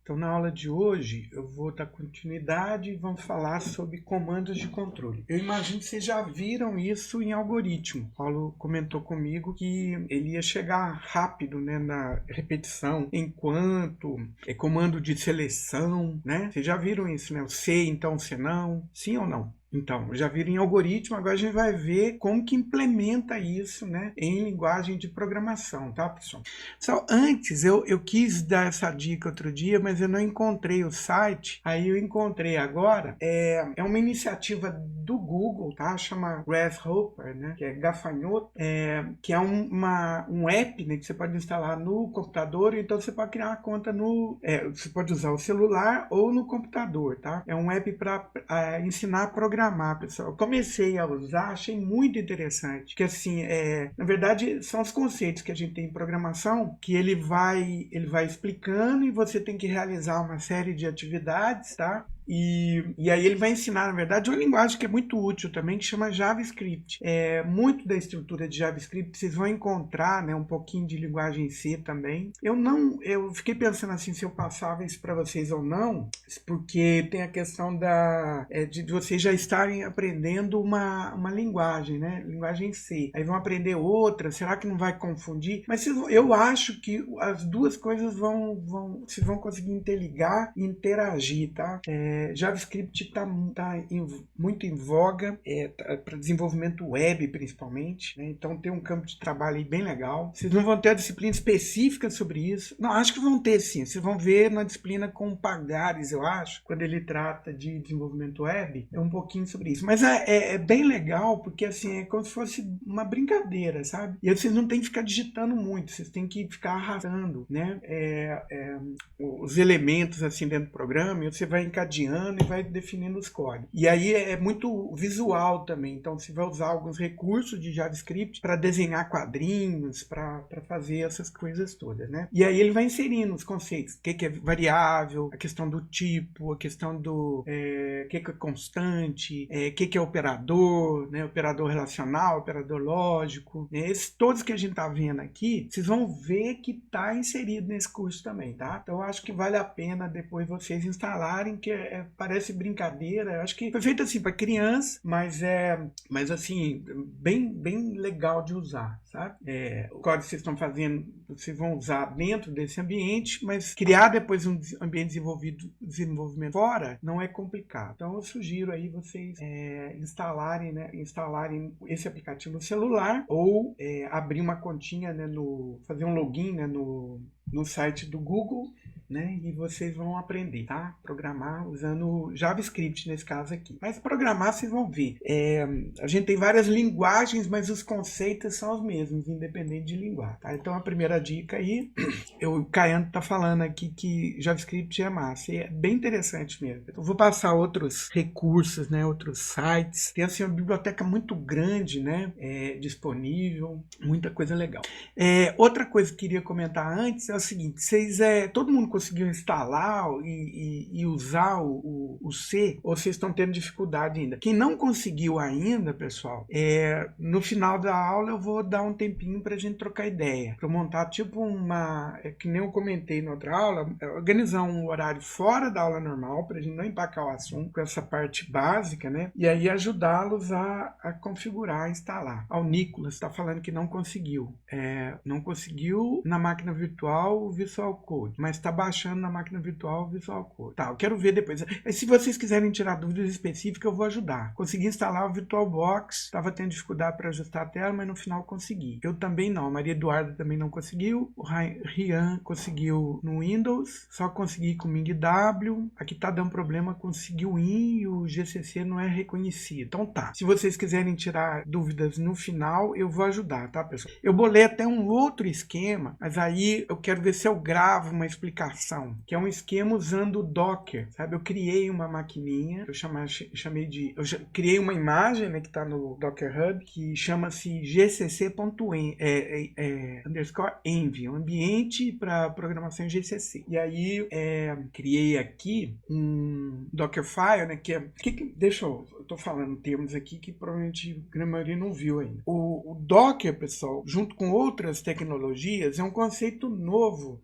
Então, na aula de hoje, eu vou dar continuidade e vamos falar sobre comandos de controle. Eu imagino que vocês já viram isso em algoritmo. O Paulo comentou comigo que ele ia chegar rápido, né, na repetição, enquanto comando de seleção, né? Vocês já viram isso, né? O se, então, se não, sim ou não? Então, já viram em algoritmo, agora a gente vai ver como que implementa isso, né, em linguagem de programação, tá, pessoal? Só antes, eu quis dar essa dica outro dia, mas eu não encontrei o site, aí eu encontrei agora. É uma iniciativa do Google, tá? Chama Grasshopper, né, que é gafanhoto, que é um app, né, que você pode instalar no computador, então você pode criar uma conta você pode usar o celular ou no computador, tá? É um app para ensinar a programar, pessoal. Eu comecei a usar, achei muito interessante, que assim, na verdade, são os conceitos que a gente tem em programação, que ele vai explicando e você tem que realizar uma série de atividades, tá? E aí ele vai ensinar, na verdade, uma linguagem que é muito útil também, que chama JavaScript. Muito da estrutura de JavaScript vocês vão encontrar, né, um pouquinho de linguagem C também. Eu fiquei pensando assim, se eu passava isso para vocês ou não, porque tem a questão de vocês já estarem aprendendo uma linguagem, né, linguagem C. Aí vão aprender outra, será que não vai confundir? Mas eu acho que as duas coisas vocês vão conseguir interligar e interagir, tá? JavaScript está muito em voga para desenvolvimento web, principalmente, né? Então tem um campo de trabalho aí bem legal. Vocês não vão ter a disciplina específica sobre isso. Não, acho que vão ter sim. Vocês vão ver na disciplina com Pagares, eu acho, quando ele trata de desenvolvimento web, é um pouquinho sobre isso. Mas é bem legal, porque assim, é como se fosse uma brincadeira, sabe? E aí vocês não tem que ficar digitando muito, vocês têm que ficar arrastando, né? Os elementos assim dentro do programa, e você vai encadeando e vai definindo os códigos. E aí é muito visual também, então você vai usar alguns recursos de JavaScript para desenhar quadrinhos, para fazer essas coisas todas, né? E aí ele vai inserindo os conceitos, o que é variável, a questão do tipo, a questão do que é constante, o que é operador, né? Operador relacional, operador lógico, né? Esses todos que a gente tá vendo aqui, vocês vão ver que tá inserido nesse curso também, tá? Então eu acho que vale a pena depois vocês instalarem, que parece brincadeira. Eu acho que foi feito assim para criança, mas assim, bem legal de usar, sabe? O código que vocês estão fazendo, vocês vão usar dentro desse ambiente, mas criar depois um ambiente desenvolvimento fora não é complicado. Então eu sugiro aí vocês instalarem esse aplicativo no celular ou abrir uma continha, né, fazer um login, né, no site do Google, né, e vocês vão aprender, tá? Programar usando JavaScript nesse caso aqui. Mas programar vocês vão ver. A gente tem várias linguagens, mas os conceitos são os mesmos, independente de linguagem, tá? Então a primeira dica aí, o Caiano tá falando aqui que JavaScript é massa, e é bem interessante mesmo. Eu vou passar outros recursos, né, outros sites. Tem assim uma biblioteca muito grande, né, disponível, muita coisa legal. Outra coisa que eu queria comentar antes é o seguinte: todo mundo conseguiu instalar e usar o C, ou vocês estão tendo dificuldade ainda? Quem não conseguiu ainda, pessoal, no final da aula eu vou dar um tempinho para a gente trocar ideia, para montar tipo que nem eu comentei na outra aula, organizar um horário fora da aula normal, para a gente não empacar o assunto com essa parte básica, né? E aí ajudá-los a configurar, a instalar. O Nicolas está falando que não conseguiu. Não conseguiu na máquina virtual o Visual Code, mas está baixando na máquina virtual o Visual Code. Tá, eu quero ver depois. Se vocês quiserem tirar dúvidas específicas, eu vou ajudar. Consegui instalar o VirtualBox, estava tendo dificuldade para ajustar a tela, mas no final consegui. Eu também não, a Maria Eduarda também não conseguiu, o Rian conseguiu no Windows, só consegui com o MingW, aqui tá dando problema, conseguiu o IN e o GCC não é reconhecido. Então tá, se vocês quiserem tirar dúvidas no final, eu vou ajudar, tá, pessoal? Eu bolei até um outro esquema, mas aí eu quero ver se eu gravo uma explicação, que é um esquema usando o Docker, sabe? Eu criei uma maquininha, criei uma imagem, né, que está no Docker Hub, que chama-se gcc.env, um ambiente para programação em GCC. E aí criei aqui um Dockerfile, né, deixa eu estou falando termos aqui que provavelmente a grande maioria não viu ainda. O Docker, pessoal, junto com outras tecnologias, é um conceito novo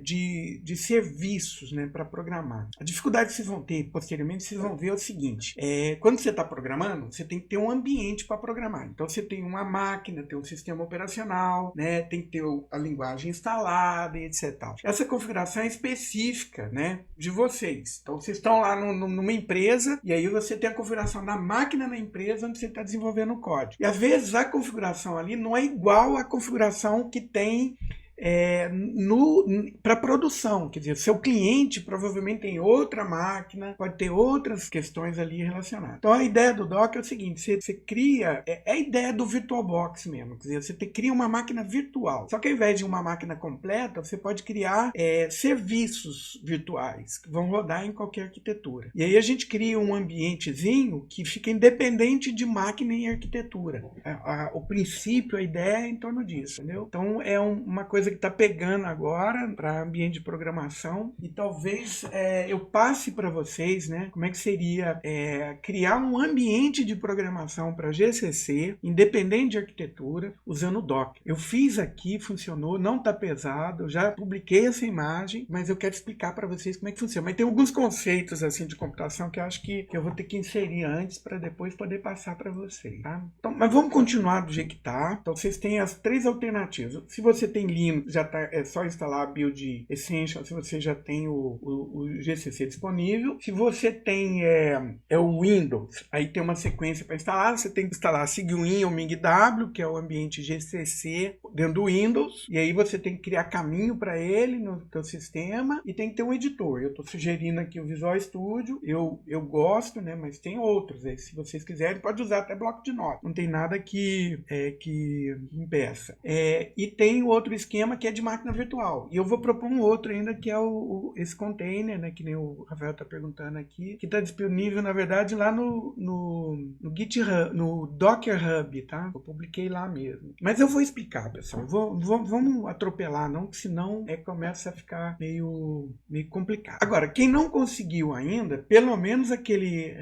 de serviços, né, para programar. A dificuldade que vocês vão ter posteriormente, vocês vão ver é o seguinte: quando você está programando, você tem que ter um ambiente para programar. Então você tem uma máquina, tem um sistema operacional, né, tem que ter a linguagem instalada e etc. Essa configuração é específica, né, de vocês. Então vocês estão lá numa empresa e aí você tem a configuração da máquina na empresa onde você está desenvolvendo o código. E às vezes a configuração ali não é igual à configuração que tem para produção. Quer dizer, seu cliente provavelmente tem outra máquina, pode ter outras questões ali relacionadas. Então a ideia do Docker é o seguinte: você cria, é a ideia do VirtualBox mesmo, quer dizer, você cria uma máquina virtual, só que ao invés de uma máquina completa, você pode criar serviços virtuais que vão rodar em qualquer arquitetura. E aí a gente cria um ambientezinho que fica independente de máquina e arquitetura. O princípio, a ideia é em torno disso, entendeu? Então é uma coisa que está pegando agora para ambiente de programação, e talvez eu passe para vocês, né, como é que seria criar um ambiente de programação para GCC, independente de arquitetura, usando o Docker. Eu fiz aqui, funcionou, não está pesado, eu já publiquei essa imagem, mas eu quero explicar para vocês como é que funciona. Mas tem alguns conceitos assim de computação que eu acho que eu vou ter que inserir antes para depois poder passar para vocês, tá? Então, mas vamos continuar do jeito que está. Então vocês têm as três alternativas. Se você tem Linux, é só instalar a Build Essential se você já tem o GCC disponível. Se você tem o Windows, aí tem uma sequência para instalar. Você tem que instalar SigWin ou MingW, que é o ambiente GCC dentro do Windows, e aí você tem que criar caminho para ele no seu sistema, e tem que ter um editor. Eu estou sugerindo aqui o Visual Studio, eu gosto, né, mas tem outros. Aí, se vocês quiserem, pode usar até bloco de notas, não tem nada que impeça. E tem outro esquema que é de máquina virtual. E eu vou propor um outro ainda, que é esse container, né, que nem o Rafael está perguntando aqui, que está disponível, na verdade, lá no GitHub, no Docker Hub, tá? Eu publiquei lá mesmo. Mas eu vou explicar, pessoal. Vamos atropelar, não, que senão começa a ficar meio complicado. Agora, quem não conseguiu ainda, pelo menos aquele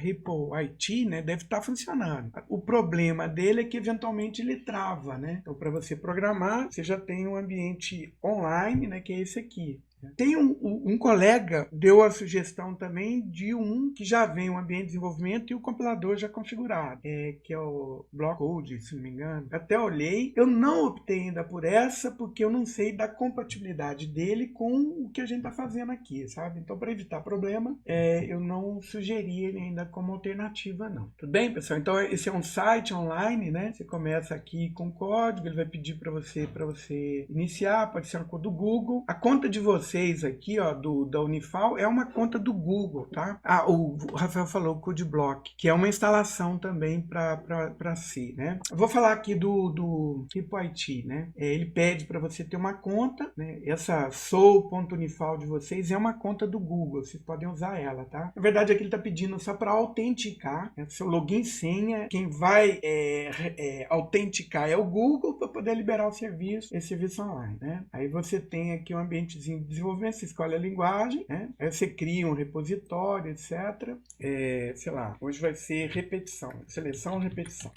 Ripple IT, né, deve estar funcionando. O problema dele é que eventualmente ele trava, né? Então, para você programar, você já tem um ambiente online, né, que é esse aqui. Tem um colega deu a sugestão também de que já vem o ambiente de desenvolvimento e o compilador já configurado, que é o Blockcode, se não me engano. Até olhei, eu não optei ainda por essa, porque eu não sei da compatibilidade dele com o que a gente está fazendo aqui, sabe? Então, para evitar problema, eu não sugeri ele ainda como alternativa, não. Tudo bem, pessoal? Então, esse é um site online, né? Você começa aqui com código, ele vai pedir para você iniciar, pode ser uma conta do Google. A conta de vocês aqui, ó, da Unifal, é uma conta do Google, tá? O Rafael falou CodeBlock, que é uma instalação também para si, né? Eu vou falar aqui do tipo IT, né? Ele pede para você ter uma conta, né? Essa soul.unifal de vocês é uma conta do Google, vocês podem usar ela, tá? Na verdade, aqui ele está pedindo só para autenticar, né? Seu login e senha, quem vai autenticar é o Google para poder liberar esse serviço online, né? Aí você tem aqui um ambientezinho de desenvolvimento, você escolhe a linguagem, né? Aí você cria um repositório, etc. Sei lá, hoje vai ser repetição, seleção, repetição.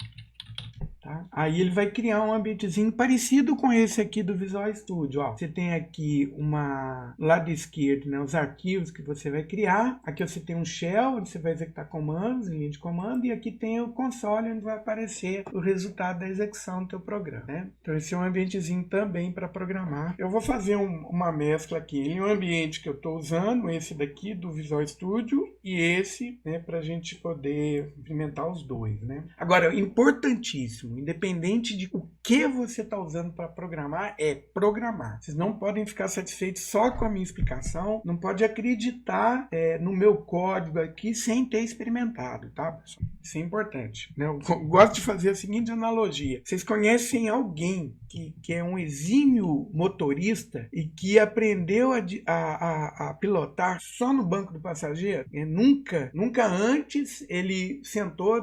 Tá? Aí ele vai criar um ambientezinho parecido com esse aqui do Visual Studio. Ó, você tem aqui lado esquerdo, né, os arquivos que você vai criar. Aqui você tem um shell, onde você vai executar comandos, em linha de comando. E aqui tem o console, onde vai aparecer o resultado da execução do teu programa, né? Então esse é um ambientezinho também para programar. Eu vou fazer uma mescla aqui em um ambiente que eu estou usando, esse daqui do Visual Studio e esse, né, para a gente poder implementar os dois, né? Agora, importantíssimo, independente de o que você está usando para programar, é programar. Vocês não podem ficar satisfeitos só com a minha explicação, não pode acreditar no meu código aqui sem ter experimentado, tá, pessoal? Isso é importante, né? Eu gosto de fazer a seguinte analogia. Vocês conhecem alguém que é um exímio motorista e que aprendeu a pilotar só no banco do passageiro? Nunca antes ele sentou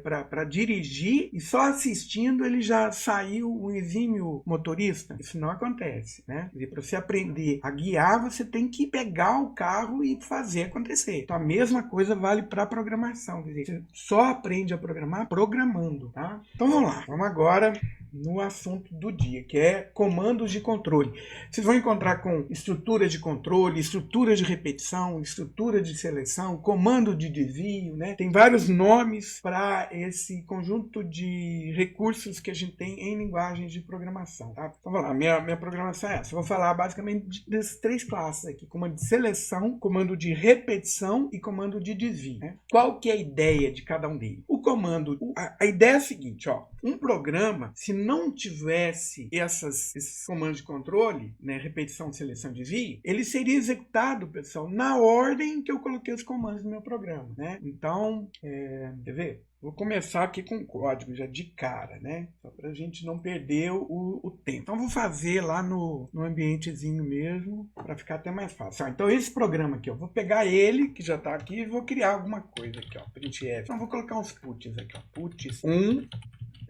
para dirigir, e só assistindo ele já saiu um exímio motorista? Isso não acontece, né? Para você aprender a guiar, você tem que pegar o carro e fazer acontecer. Então a mesma coisa vale para programação. Quer dizer, você só aprende a programar programando, tá? Então vamos lá. Vamos agora no assunto do dia, que é comandos de controle. Vocês vão encontrar com estrutura de controle, estrutura de repetição, estrutura de seleção, comando de desvio, né? Tem vários nomes para esse conjunto de recursos que a gente tem em linguagens de programação, tá? Então vamos lá, minha programação é essa. Eu vou falar basicamente das três classes aqui: comando de seleção, comando de repetição e comando de desvio, né? Qual que é a ideia de cada um deles? O comando, a ideia é a seguinte, ó: um programa, se não tivesse esses comandos de controle, né, repetição, seleção, desvio, ele seria executado, pessoal, na ordem que eu coloquei os comandos no meu programa, né? Então, quer ver? Vou começar aqui com o código já de cara, né? Só para a gente não perder o tempo. Então, vou fazer lá no ambientezinho mesmo, para ficar até mais fácil. Então, esse programa aqui, eu vou pegar ele, que já está aqui, e vou criar alguma coisa aqui, ó. Printf. Então, vou colocar uns puts aqui, ó. Puts 1.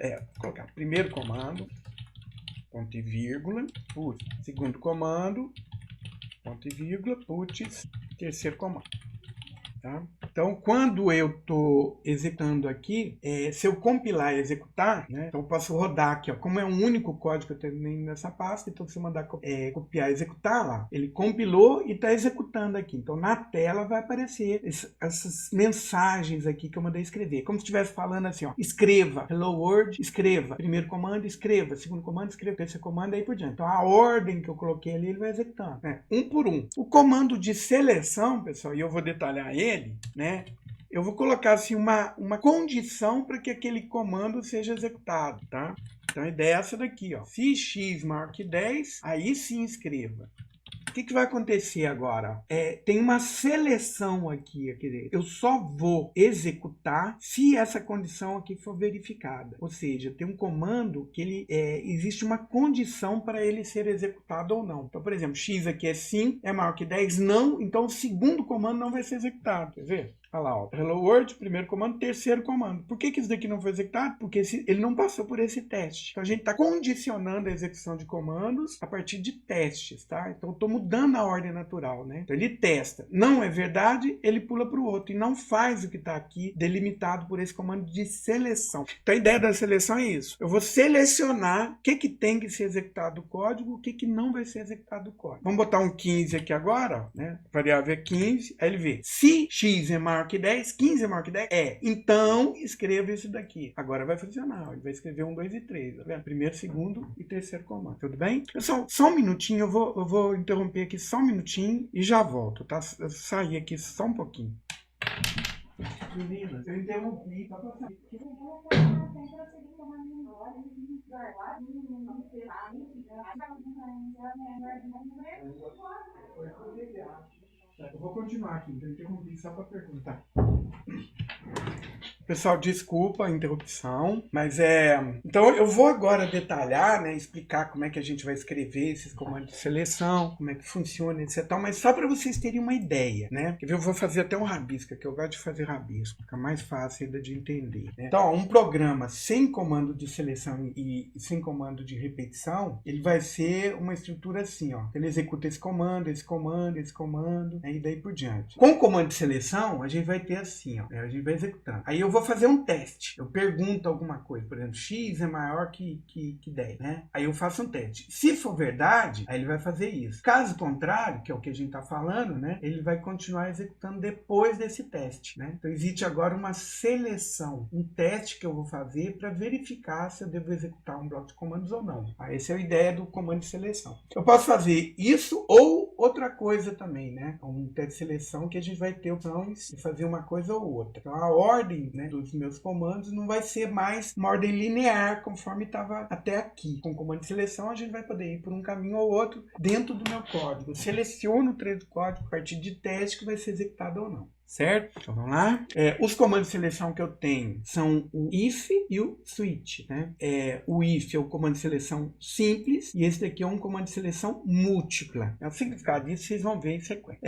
Vou colocar primeiro comando, ponto e vírgula, puts, segundo comando, ponto e vírgula, puts, terceiro comando. Tá? Então, quando eu estou executando aqui, se eu compilar e executar, né, então eu posso rodar aqui, ó, como é um único código que eu tenho nessa pasta, então se eu mandar copiar e executar lá, ele compilou e está executando aqui. Então, na tela vai aparecer essas mensagens aqui que eu mandei escrever. Como se estivesse falando assim, ó: escreva, hello world, escreva, primeiro comando, escreva, segundo comando, escreva, terceiro comando, aí por diante. Então, a ordem que eu coloquei ali, ele vai executando, né, um por um. O comando de seleção, pessoal, e eu vou detalhar ele, né? Eu vou colocar assim uma condição para que aquele comando seja executado, tá? Então a ideia é essa daqui, ó. Se x maior que 10, aí sim escreva. O que vai acontecer agora? Tem uma seleção aqui, quer dizer, eu só vou executar se essa condição aqui for verificada. Ou seja, tem um comando que existe uma condição para ele ser executado ou não. Então, por exemplo, x aqui é sim, é maior que 10, não, então o segundo comando não vai ser executado, quer ver? Olha lá, ó. Hello World, primeiro comando, terceiro comando. Por que isso daqui não foi executado? Porque ele não passou por esse teste. Então a gente está condicionando a execução de comandos a partir de testes, tá? Então eu estou mudando a ordem natural, né? Então ele testa. Não é verdade, ele pula para o outro e não faz o que está aqui delimitado por esse comando de seleção. Então a ideia da seleção é isso. Eu vou selecionar o que tem que ser executado do código, o que não vai ser executado do código. Vamos botar um 15 aqui agora, né? A variável é 15, aí ele vê. Se x é maior que 10, 15 é maior que 10? Então escreva isso daqui. Agora vai funcionar. Ele vai escrever 1, 2 e 3. Tá vendo? Primeiro, segundo e terceiro comando. Tudo bem? Pessoal, só um minutinho. Eu vou interromper aqui só um minutinho e já volto, tá? Eu saí aqui só um pouquinho. Meninas, eu interrompi. Tá passando. Eu vou continuar aqui, então eu interrompi só para perguntar. Pessoal, desculpa a interrupção, mas então eu vou agora detalhar, né, explicar como é que a gente vai escrever esses comandos de seleção, como é que funciona, etc. Mas só para vocês terem uma ideia, né? Eu vou fazer até um rabisco, que eu gosto de fazer rabisco, fica mais fácil ainda de entender, né? Então, um programa sem comando de seleção e sem comando de repetição, ele vai ser uma estrutura assim, ó. Ele executa esse comando, esse comando, esse comando, né, e daí por diante. Com o comando de seleção, a gente vai ter assim, ó, né, a gente vai executando. Aí eu vou fazer um teste. Eu pergunto alguma coisa, por exemplo, x é maior que 10, né? Aí eu faço um teste. Se for verdade, aí ele vai fazer isso. Caso contrário, que é o que a gente está falando, né? Ele vai continuar executando depois desse teste, né? Então existe agora uma seleção, um teste que eu vou fazer para verificar se eu devo executar um bloco de comandos ou não. Essa é a ideia do comando de seleção. Eu posso fazer isso ou outra coisa também, né? Um teste de seleção que a gente vai ter opções de fazer uma coisa ou outra. Então a ordem, né, dos meus comandos não vai ser mais uma ordem linear conforme estava até aqui. Com o comando de seleção a gente vai poder ir por um caminho ou outro dentro do meu código. Eu seleciono o trecho do código a partir de teste que vai ser executado ou não. Certo? Então vamos lá. Os comandos de seleção que eu tenho são o if e o switch, né? O if é o comando de seleção simples e esse daqui é um comando de seleção múltipla. O significado disso vocês vão ver em sequência.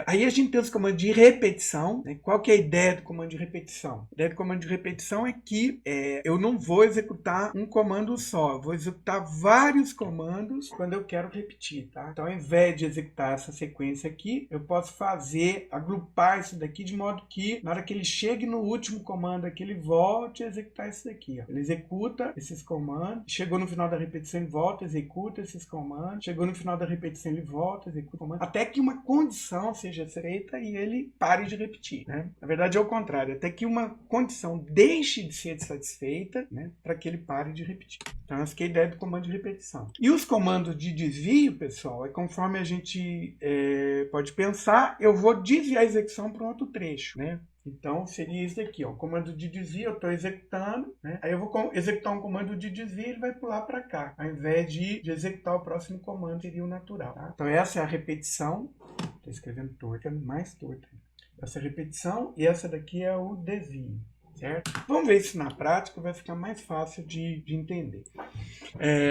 Aí a gente tem os comandos de repetição, né? Qual que é a ideia do comando de repetição? A ideia do comando de repetição é que eu não vou executar um comando só, eu vou executar vários comandos quando eu quero repetir, tá? Então ao invés de executar essa sequência aqui, eu posso agrupar isso daqui de modo que na hora que ele chegue no último comando aqui, ele volte a executar isso daqui. Ó. Ele executa esses comandos, chegou no final da repetição, ele volta, executa esses comandos, chegou no final da repetição, ele volta, executa o comando, até que uma condição seja feita e ele pare de repetir. Né? Na verdade é o contrário, até que uma condição deixe de ser satisfeita, né, para que ele pare de repetir. Então essa que é a ideia do comando de repetição. E os comandos de desvio, pessoal, conforme a gente pode pensar, eu vou desviar a execução para um outro trecho, né? Então, seria isso aqui, ó, o comando de desvio, eu estou executando, né? Aí eu vou executar um comando de desvio e ele vai pular para cá, ao invés de executar o próximo comando, seria o natural. Tá? Então, essa é a repetição, estou escrevendo torta, mais torta. Essa é a repetição e essa daqui é o desvio. Certo? Vamos ver isso na prática, vai ficar mais fácil de entender.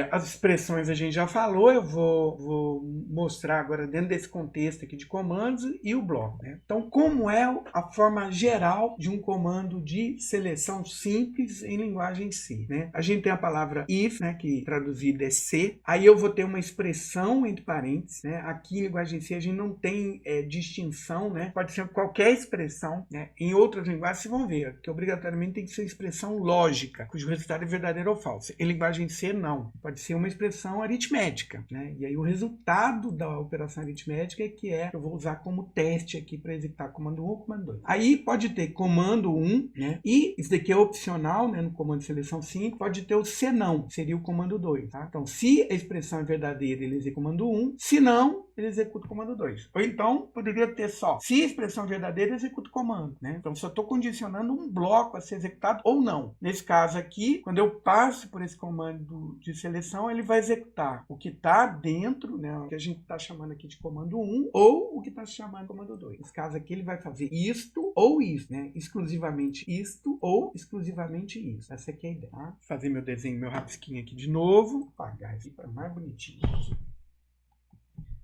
As expressões a gente já falou, eu vou mostrar agora dentro desse contexto aqui de comandos e o bloco. Né? Então, como é a forma geral de um comando de seleção simples em linguagem C? Né? A gente tem a palavra if, né, que traduzida é se, aí eu vou ter uma expressão entre parênteses. Né? Aqui em linguagem C a gente não tem distinção, né? Pode ser qualquer expressão. Né? Em outras linguagens vocês vão ver que obrigatoriamente tem que ser expressão lógica, cujo resultado é verdadeiro ou falso. Em linguagem C, não. Pode ser uma expressão aritmética. Né? E aí o resultado da operação aritmética é que eu vou usar como teste aqui para executar comando 1 ou comando 2. Aí pode ter comando 1, né? E isso daqui é opcional, né? No comando de seleção 5, pode ter o senão, seria o comando 2. Tá? Então, se a expressão é verdadeira, ele executa o comando 1, se não, ele executa o comando 2. Ou então, poderia ter só, se a expressão é verdadeira, executa o comando. Né? Então, só estou condicionando um bloco a ser executado ou não. Nesse caso aqui, quando eu passo por esse comando de seleção, ele vai executar o que está dentro, né, o que a gente está chamando aqui de comando 1, ou o que está chamando de comando 2. Nesse caso aqui, ele vai fazer isto ou isso, né? Exclusivamente isto ou exclusivamente isso. Essa aqui é a ideia. Tá? Vou fazer meu desenho, meu rabisquinho aqui de novo. Vou apagar isso para mais bonitinho.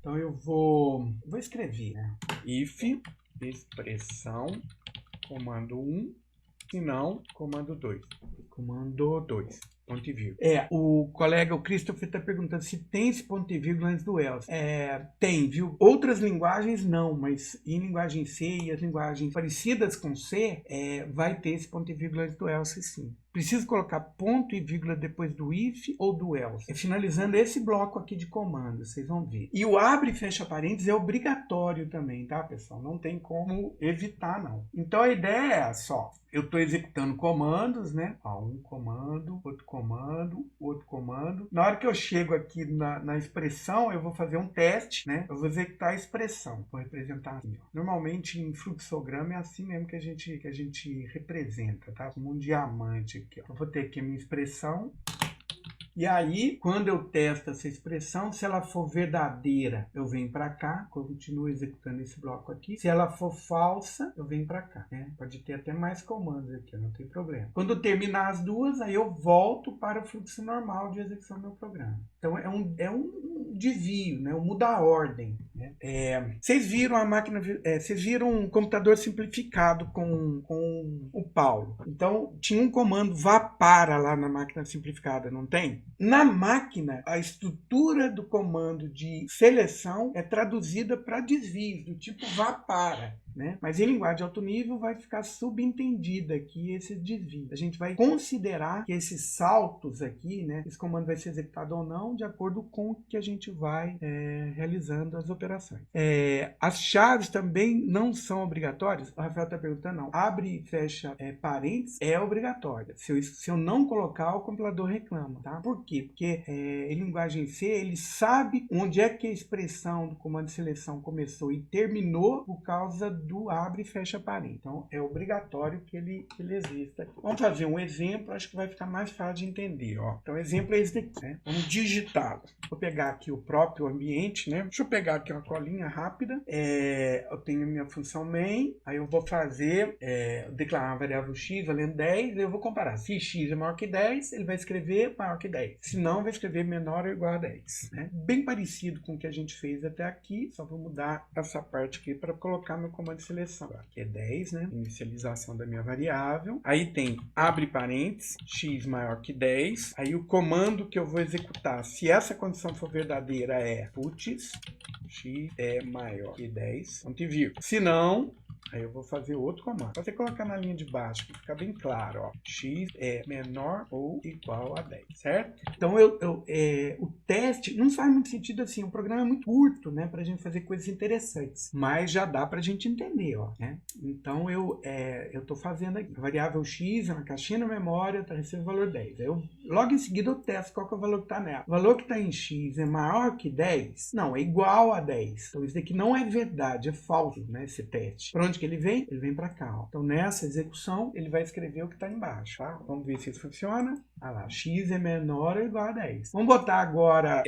Então eu vou escrever, né? If, expressão, comando 1, se não, comando 2. Comando 2. Ponto e vírgula. O colega, o Christopher, está perguntando se tem esse ponto e vírgula antes do else. Tem, viu? Outras linguagens não, mas em linguagem C e as linguagens parecidas com C, vai ter esse ponto e vírgula antes do else, sim. Preciso colocar ponto e vírgula depois do if ou do else. Finalizando esse bloco aqui de comando, vocês vão ver. E o abre e fecha parênteses é obrigatório também, tá, pessoal? Não tem como evitar, não. Então a ideia é só, eu estou executando comandos, né? Um comando, outro comando, outro comando. Na hora que eu chego aqui na expressão, eu vou fazer um teste, né? Eu vou executar a expressão. Vou representar assim, ó. Normalmente em fluxograma é assim mesmo que a gente representa, tá? Como um diamante. Aqui, eu vou ter aqui a minha expressão. E aí, quando eu testo essa expressão, se ela for verdadeira, eu venho para cá, continuo executando esse bloco aqui. Se ela for falsa, eu venho para cá. Né? Pode ter até mais comandos aqui, não tem problema. Quando terminar as duas, aí eu volto para o fluxo normal de execução do meu programa. Então, é um desvio, né? Muda a ordem. Né? Vocês viram a máquina, vocês viram um computador simplificado com o Paulo. Então, tinha um comando vá para lá na máquina simplificada, não tem? Na máquina, a estrutura do comando de seleção é traduzida para desvios, do tipo vá para. Né? Mas em linguagem de alto nível vai ficar subentendida aqui esse desvio. A gente vai considerar que esses saltos aqui, né, esse comando vai ser executado ou não, de acordo com o que a gente vai realizando as operações. As chaves também não são obrigatórias. O Rafael está perguntando, não. Abre e fecha parênteses é obrigatória. Se eu não colocar, o compilador reclama. Tá? Por quê? Porque em linguagem C, ele sabe onde é que a expressão do comando de seleção começou e terminou por causa do abre e fecha parênteses. Então, é obrigatório que ele exista aqui. Vamos fazer um exemplo, acho que vai ficar mais fácil de entender. Ó. Então, o exemplo é esse daqui. Né? Vamos digitá-lo. Vou pegar aqui o próprio ambiente. Né? Deixa eu pegar aqui uma colinha rápida. Eu tenho a minha função main. Aí eu vou fazer, declarar uma variável x valendo 10. Eu vou comparar. Se x é maior que 10, ele vai escrever maior que 10. Se não, vai escrever menor ou igual a 10. Né? Bem parecido com o que a gente fez até aqui. Só vou mudar essa parte aqui para colocar meu comando de seleção. Aqui é 10, né? Inicialização da minha variável. Aí tem abre parênteses, x maior que 10. Aí o comando que eu vou executar, se essa condição for verdadeira, é puts, x é maior que 10, ponto e vírgula. Se não, aí eu vou fazer outro comando. Pode colocar na linha de baixo, para ficar bem claro. Ó. X é menor ou igual a 10, certo? Então, o teste não faz muito sentido assim. O programa é muito curto, né? Para a gente fazer coisas interessantes. Mas já dá para a gente entender, ó. Né? Então, eu estou fazendo aqui. A variável x é uma caixinha na memória, está recebendo o valor 10. Aí logo em seguida eu testo qual que é o valor que está nela. O valor que está em x é maior que 10? Não, é igual a 10. Então, isso daqui não é verdade, é falso, né? Esse teste. Para onde que ele vem? Ele vem para cá. Ó. Então, nessa execução, ele vai escrever o que está embaixo. Tá? Vamos ver se isso funciona. Ah lá, x é menor ou igual a 10. Vamos botar agora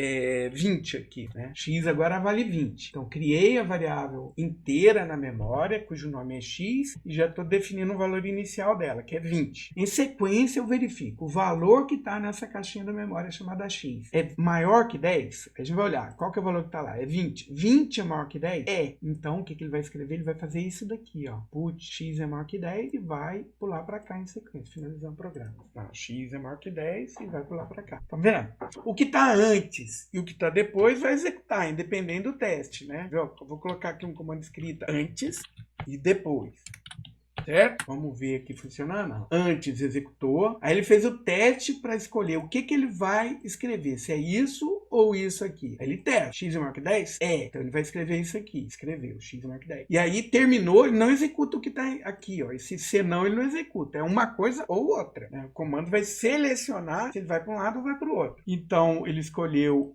20 aqui. Né? X agora vale 20. Então, criei a variável inteira na memória, cujo nome é x, e já estou definindo o valor inicial dela, que é 20. Em sequência, eu verifico o valor que está nessa caixinha da memória chamada x. É maior que 10? A gente vai olhar. Qual que é o valor que está lá? É 20. 20 é maior que 10? É. Então, o que ele vai escrever? Ele vai fazer isso daqui, ó. Put x é maior que 10 e vai pular para cá em sequência, finalizando o programa. Tá, x é maior que 10 e vai pular para cá. Tá vendo? O que está antes e o que está depois vai executar, independente do teste, né? Eu vou colocar aqui um comando escrito antes e depois. Certo? Vamos ver aqui funcionando. Antes executou. Aí ele fez o teste para escolher o que ele vai escrever. Se é isso ou isso aqui. Aí ele testa. X é maior que 10? É. Então ele vai escrever isso aqui. Escreveu. X é maior que 10. E aí terminou. Ele não executa o que está aqui. Ó. Esse senão ele não executa. É uma coisa ou outra. Né? O comando vai selecionar se ele vai para um lado ou vai para o outro. Então ele escolheu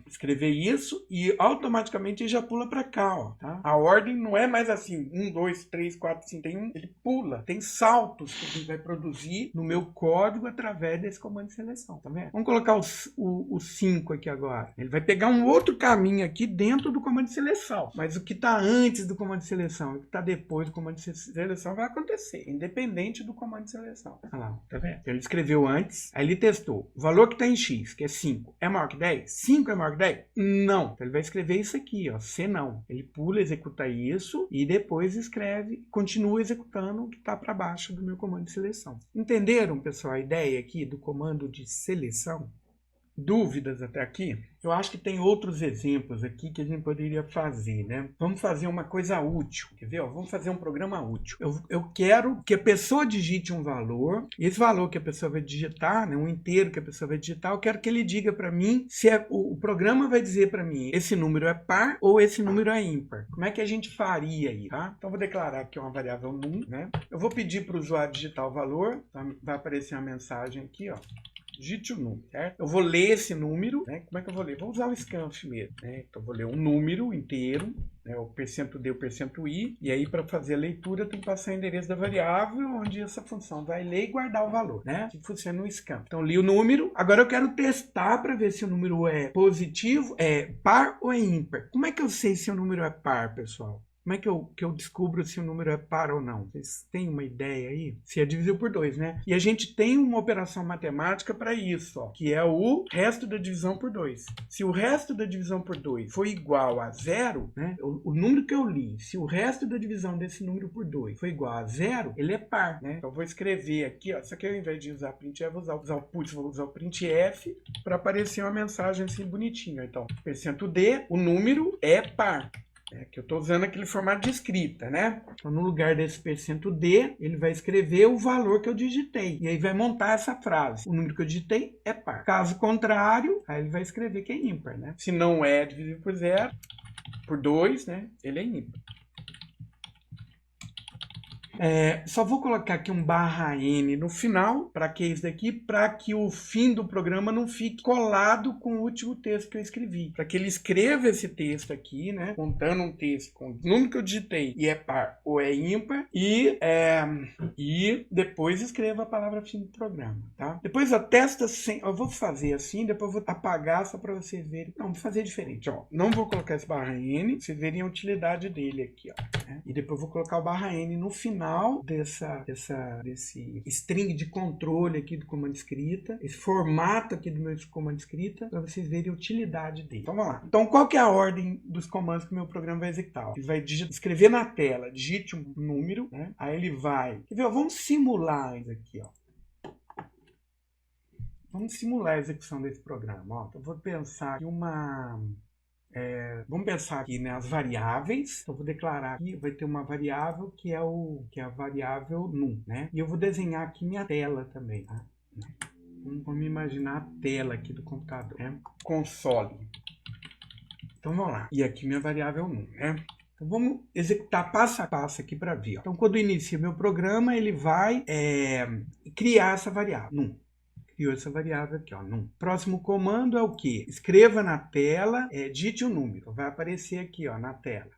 escrever isso e automaticamente ele já pula para cá. Ó, tá? A ordem não é mais assim. 1, 2, 3, 4, 5. Tem ele pula. Tem saltos que a gente vai produzir no meu código através desse comando de seleção. Tá vendo? Vamos colocar o 5 aqui agora. Ele vai pegar um outro caminho aqui dentro do comando de seleção. Mas o que está antes do comando de seleção e o que está depois do comando de seleção vai acontecer, independente do comando de seleção. Olha lá, tá vendo? Ele escreveu antes, aí ele testou. O valor que está em x, que é 5, é maior que 10? 5 é maior que 10? Não. Então ele vai escrever isso aqui, ó. Se não. Ele pula, executa isso e depois escreve, continua executando o que está para baixo do meu comando de seleção. Entenderam, pessoal, a ideia aqui do comando de seleção? Dúvidas até aqui? Eu acho que tem outros exemplos aqui que a gente poderia fazer, né? Vamos fazer uma coisa útil, quer ver? Ó, vamos fazer um programa útil. Eu quero que a pessoa digite um valor, e esse valor que a pessoa vai digitar, né, um inteiro que a pessoa vai digitar, eu quero que ele diga para mim se o programa vai dizer para mim esse número é par ou esse número é ímpar. Como é que a gente faria aí, tá? Então, vou declarar aqui uma variável num, né? Eu vou pedir para o usuário digitar o valor, tá? Vai aparecer uma mensagem aqui, ó. Digite o número, certo? Eu vou ler esse número, né? Como é que eu vou ler? Vou usar o scanf mesmo, né? Então, eu vou ler um número inteiro, né? O %d, o %i, e aí para fazer a leitura eu tenho que passar o endereço da variável, onde essa função vai ler e guardar o valor, né? Que funciona no scanf. Então, li o número, agora eu quero testar para ver se o número é positivo, é par ou é ímpar. Como é que eu sei se o número é par, pessoal? Como é que eu descubro se o número é par ou não? Vocês têm uma ideia aí? Se é divisível por 2, né? E a gente tem uma operação matemática para isso, ó, que é o resto da divisão por 2. Se o resto da divisão por 2 for igual a 0, né? O número que eu li, se o resto da divisão desse número por 2 for igual a 0, ele é par, né? Então eu vou escrever aqui, ó, só que ao invés de usar printf, vou usar o put, vou usar o printf para aparecer uma mensagem assim bonitinha. Então, %d, o número é par. Que eu estou usando aquele formato de escrita, né? Então, no lugar desse %d, ele vai escrever o valor que eu digitei. E aí vai montar essa frase. O número que eu digitei é par. Caso contrário, aí ele vai escrever que é ímpar, né? Se não é divisível por 0, por 2, né? Ele é ímpar. Só vou colocar aqui um /n no final, para que isso daqui, para que o fim do programa não fique colado com o último texto que eu escrevi. Para que ele escreva esse texto aqui, né, contando um texto com o número que eu digitei e é par ou é ímpar, e depois escreva a palavra fim do programa, tá? Depois eu testo sem, eu vou fazer assim, depois eu vou apagar só para vocês verem. Não, vou fazer diferente, ó. Não vou colocar esse /n, vocês verem a utilidade dele aqui, ó, né? E depois eu vou colocar o /n no final desse string de controle aqui do comando escrita, esse formato aqui do meu comando escrita, para vocês verem a utilidade dele. Então vamos lá. Então qual que é a ordem dos comandos que o meu programa vai executar? Ele vai escrever na tela, digite um número, né? Aí ele vai... Quer ver? Vamos simular isso aqui, ó. Vamos simular a execução desse programa. Ó, então, eu vou pensar aqui vamos pensar aqui, né, as variáveis. Eu vou declarar aqui, vai ter uma variável que é a variável num, né? E eu vou desenhar aqui minha tela também, tá? Vamos imaginar a tela aqui do computador, né? Console. Então vamos lá. E aqui minha variável num, né? Então vamos executar passo a passo aqui para ver. Ó. Então quando inicia meu programa, ele vai criar essa variável num. Criou essa variável aqui, ó, num. Próximo comando é o que? Escreva na tela, digite um número. Então, vai aparecer aqui, ó, na tela.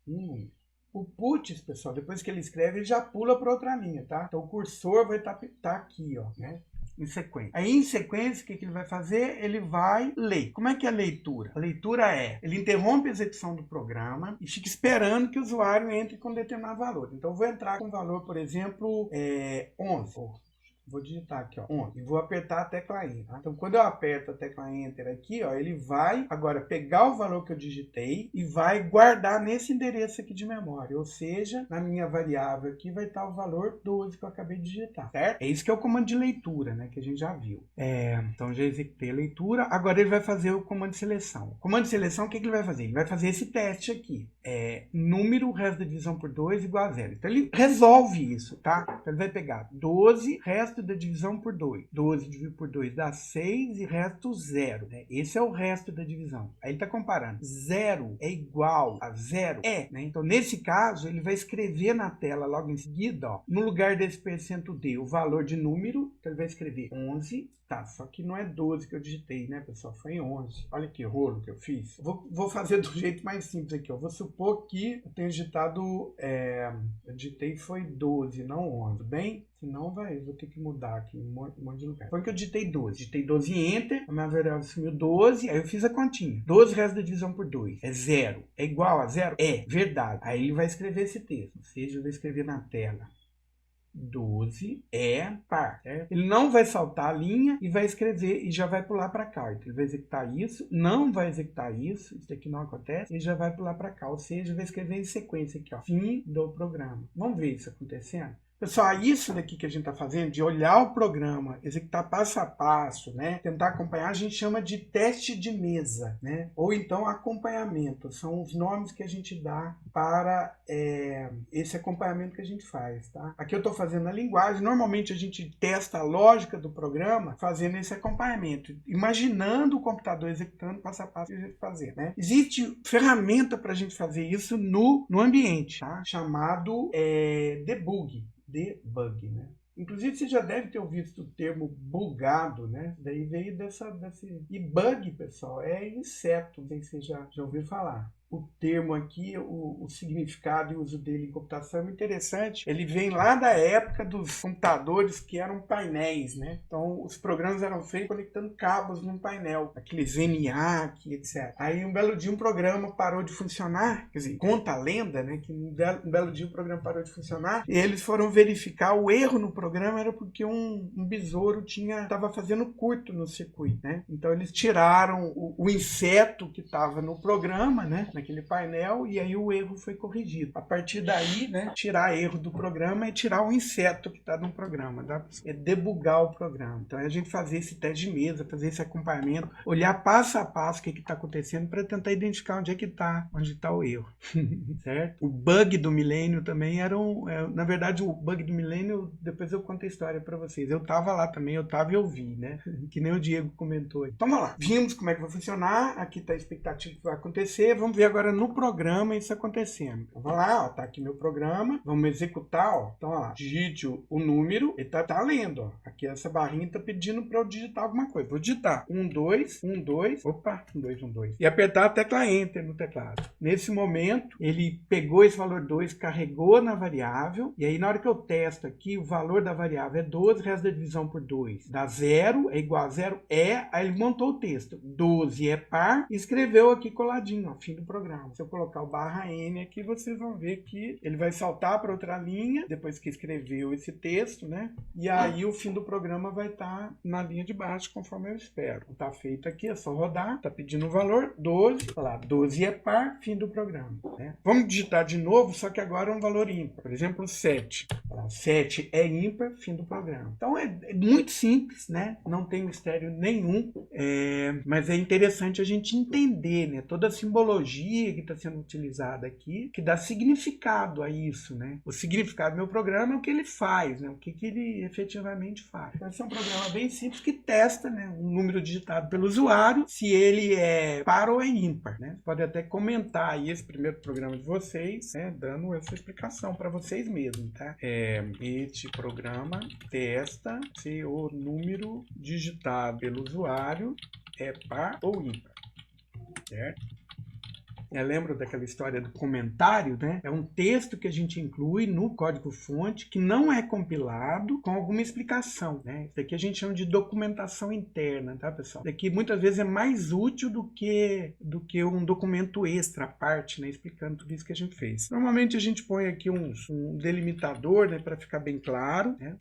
Um número. O puts, pessoal, depois que ele escreve, ele já pula para outra linha, tá? Então, o cursor vai estar aqui, ó, né? Em sequência. Aí, em sequência, o que ele vai fazer? Ele vai ler. Como é que é a leitura? A leitura ele interrompe a execução do programa e fica esperando que o usuário entre com determinado valor. Então, eu vou entrar com um valor, por exemplo, 11. Vou digitar aqui, ó, 11, e vou apertar a tecla Enter. Tá? Então, quando eu aperto a tecla Enter aqui, ó, ele vai agora pegar o valor que eu digitei e vai guardar nesse endereço aqui de memória. Ou seja, na minha variável aqui vai estar o valor 12 que eu acabei de digitar, certo? É isso que é o comando de leitura, né, que a gente já viu. Então, já executei a leitura. Agora ele vai fazer o comando de seleção. O comando de seleção, o que ele vai fazer? Ele vai fazer esse teste aqui. Número, resto da divisão por 2 igual a 0. Então, ele resolve isso, tá? Então, ele vai pegar 12, resto da divisão por 2. 12 dividido por 2 dá 6 e resto 0. Né? Esse é o resto da divisão. Aí ele está comparando. 0 é igual a 0? Né? Então, nesse caso, ele vai escrever na tela logo em seguida, ó, no lugar desse %d, o valor de número. Então, ele vai escrever 11. Tá, só que não é 12 que eu digitei, né, pessoal? Foi 11. Olha que rolo que eu fiz. Vou fazer do jeito mais simples aqui, ó. Vou supor que eu tenha digitado... eu digitei foi 12, não 11. Bem, senão eu vou ter que mudar aqui um monte de lugar. Foi que eu digitei 12. Digitei 12 e Enter. A minha variável sumiu 12. Aí eu fiz a continha. 12 resto da divisão por 2. É 0. É igual a 0? É. Verdade. Aí ele vai escrever esse texto. Ou seja, eu vou escrever na tela. 12 é par. Certo? Ele não vai saltar a linha e vai escrever e já vai pular para cá. Então, ele vai executar isso, não vai executar isso daqui não acontece, e já vai pular para cá. Ou seja, vai escrever em sequência aqui, ó, fim do programa. Vamos ver isso acontecendo? Pessoal, isso daqui que a gente está fazendo, de olhar o programa, executar passo a passo, né? Tentar acompanhar, a gente chama de teste de mesa, né? Ou então acompanhamento. São os nomes que a gente dá para esse acompanhamento que a gente faz, tá? Aqui eu estou fazendo a linguagem. Normalmente a gente testa a lógica do programa fazendo esse acompanhamento, imaginando o computador executando passo a passo que a gente fazer, né? Existe ferramenta para a gente fazer isso no ambiente, tá? Chamado debug, né? Inclusive, você já deve ter ouvido o termo bugado, né? Daí veio desse... E bug, pessoal, é inseto, não sei se você já ouviu falar. O termo aqui, o significado e o uso dele em computação é muito interessante. Ele vem lá da época dos computadores que eram painéis, né? Então, os programas eram feitos conectando cabos num painel, aqueles ENIAC, etc. Aí, um belo dia, um programa parou de funcionar, quer dizer, conta a lenda, né? Que um belo dia o programa parou de funcionar e eles foram verificar o erro no programa era porque um besouro estava fazendo curto no circuito, né? Então, eles tiraram o inseto que estava no programa, né? Naquele painel, e aí o erro foi corrigido. A partir daí, né, tirar erro do programa é tirar o inseto que está no programa, tá? É debugar o programa. Então é a gente fazer esse teste de mesa, fazer esse acompanhamento, olhar passo a passo o que está acontecendo para tentar identificar onde está o erro. Certo? O bug do milênio também era na verdade, o bug do milênio, depois eu conto a história para vocês. Eu estava lá também, eu estava e eu vi, né? Que nem o Diego comentou. Então vamos lá. Vimos como é que vai funcionar, aqui está a expectativa que vai acontecer, vamos ver agora no programa isso acontecendo. Então, vamos lá, ó, tá aqui meu programa, vamos executar, ó. Então, ó, digite o número, ele tá lendo, ó. Aqui essa barrinha tá pedindo para eu digitar alguma coisa. Vou digitar 1, 2, 1, 2, opa, 1, 2, 1, 2. E apertar a tecla Enter no teclado. Nesse momento, ele pegou esse valor 2, carregou na variável, e aí na hora que eu testo aqui, o valor da variável é 12, resto da divisão por 2 dá 0, é igual a 0, aí ele montou o texto. 12 é par, e escreveu aqui coladinho, ó, fim do programa. Se eu colocar o /N aqui, vocês vão ver que ele vai saltar para outra linha, depois que escreveu esse texto, né? E aí o fim do programa vai estar na linha de baixo, conforme eu espero. Tá feito aqui, é só rodar, tá pedindo o valor, 12, olha lá, 12 é par, fim do programa, né? Vamos digitar de novo, só que agora é um valor ímpar. Por exemplo, 7. Olha lá, 7 é ímpar, fim do programa. Então é muito simples, né? Não tem mistério nenhum, mas é interessante a gente entender, né? Toda a simbologia que está sendo utilizada aqui, que dá significado a isso, né? O significado do meu programa é o que ele faz, né? O que ele efetivamente faz. Então, esse é um programa bem simples que testa, né, um número digitado pelo usuário, se ele é par ou é ímpar, né? Pode até comentar aí esse primeiro programa de vocês, né, dando essa explicação para vocês mesmos, tá? Este programa testa se o número digitado pelo usuário é par ou ímpar, certo? Eu lembro daquela história do comentário, né? É um texto que a gente inclui no código-fonte que não é compilado com alguma explicação, né? Isso aqui a gente chama de documentação interna, tá, pessoal? Isso aqui muitas vezes é mais útil do que um documento extra, à parte, né? Explicando tudo isso que a gente fez. Normalmente a gente põe aqui um delimitador, né? Para ficar bem claro, né?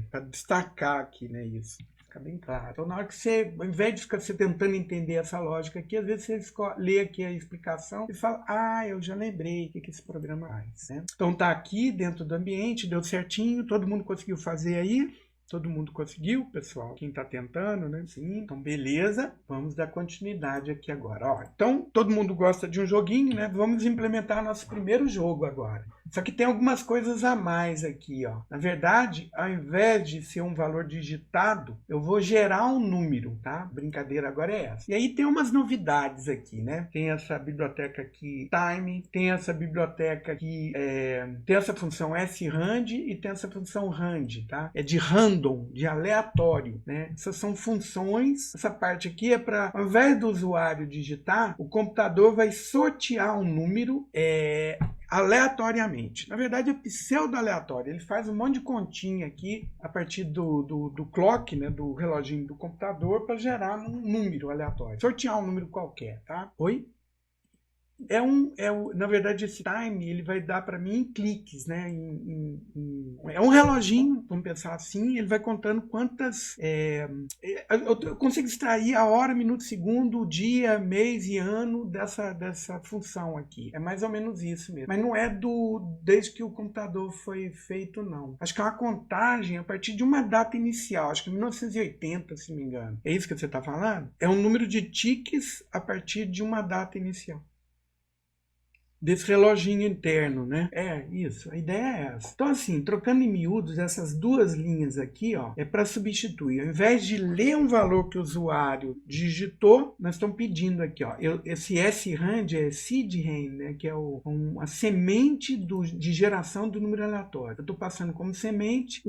Para destacar aqui, né? Isso. Fica bem claro. Então, na hora que você, ao invés de ficar você tentando entender essa lógica aqui, às vezes você lê aqui a explicação e fala, eu já lembrei o que esse programa faz, né? Então, tá aqui dentro do ambiente, deu certinho, todo mundo conseguiu fazer aí. Todo mundo conseguiu, pessoal? Quem está tentando, né? Sim, então beleza. Vamos dar continuidade aqui agora. Ó, então, todo mundo gosta de um joguinho, né? Vamos implementar nosso primeiro jogo agora. Só que tem algumas coisas a mais aqui, ó. Na verdade, ao invés de ser um valor digitado, eu vou gerar um número, tá? Brincadeira agora é essa. E aí tem umas novidades aqui, né? Tem essa biblioteca aqui, time, tem essa biblioteca aqui, tem essa função srand e tem essa função rand, tá? É de random, de aleatório, né? Essas são funções, essa parte aqui é para, ao invés do usuário digitar, o computador vai sortear um número, aleatoriamente. Na verdade é pseudo-aleatório. Ele faz um monte de continha aqui a partir do clock, né, do reloginho do computador para gerar um número aleatório. Sortear um número qualquer, tá? Oi? Na verdade, esse time ele vai dar para mim em cliques, né? É um reloginho, vamos pensar assim, ele vai contando quantas. Eu consigo extrair a hora, minuto, segundo, dia, mês e ano dessa função aqui. É mais ou menos isso mesmo. Mas não é desde que o computador foi feito, não. Acho que é uma contagem a partir de uma data inicial, acho que 1980, se não me engano. É isso que você está falando? É um número de tiques a partir de uma data inicial. Desse reloginho interno, né? Isso, a ideia é essa. Então, assim, trocando em miúdos, essas duas linhas aqui, ó, é para substituir. Ao invés de ler um valor que o usuário digitou, nós estamos pedindo aqui, ó, esse srand é seed-rand, né? Que é a semente de geração do número aleatório. Eu estou passando como semente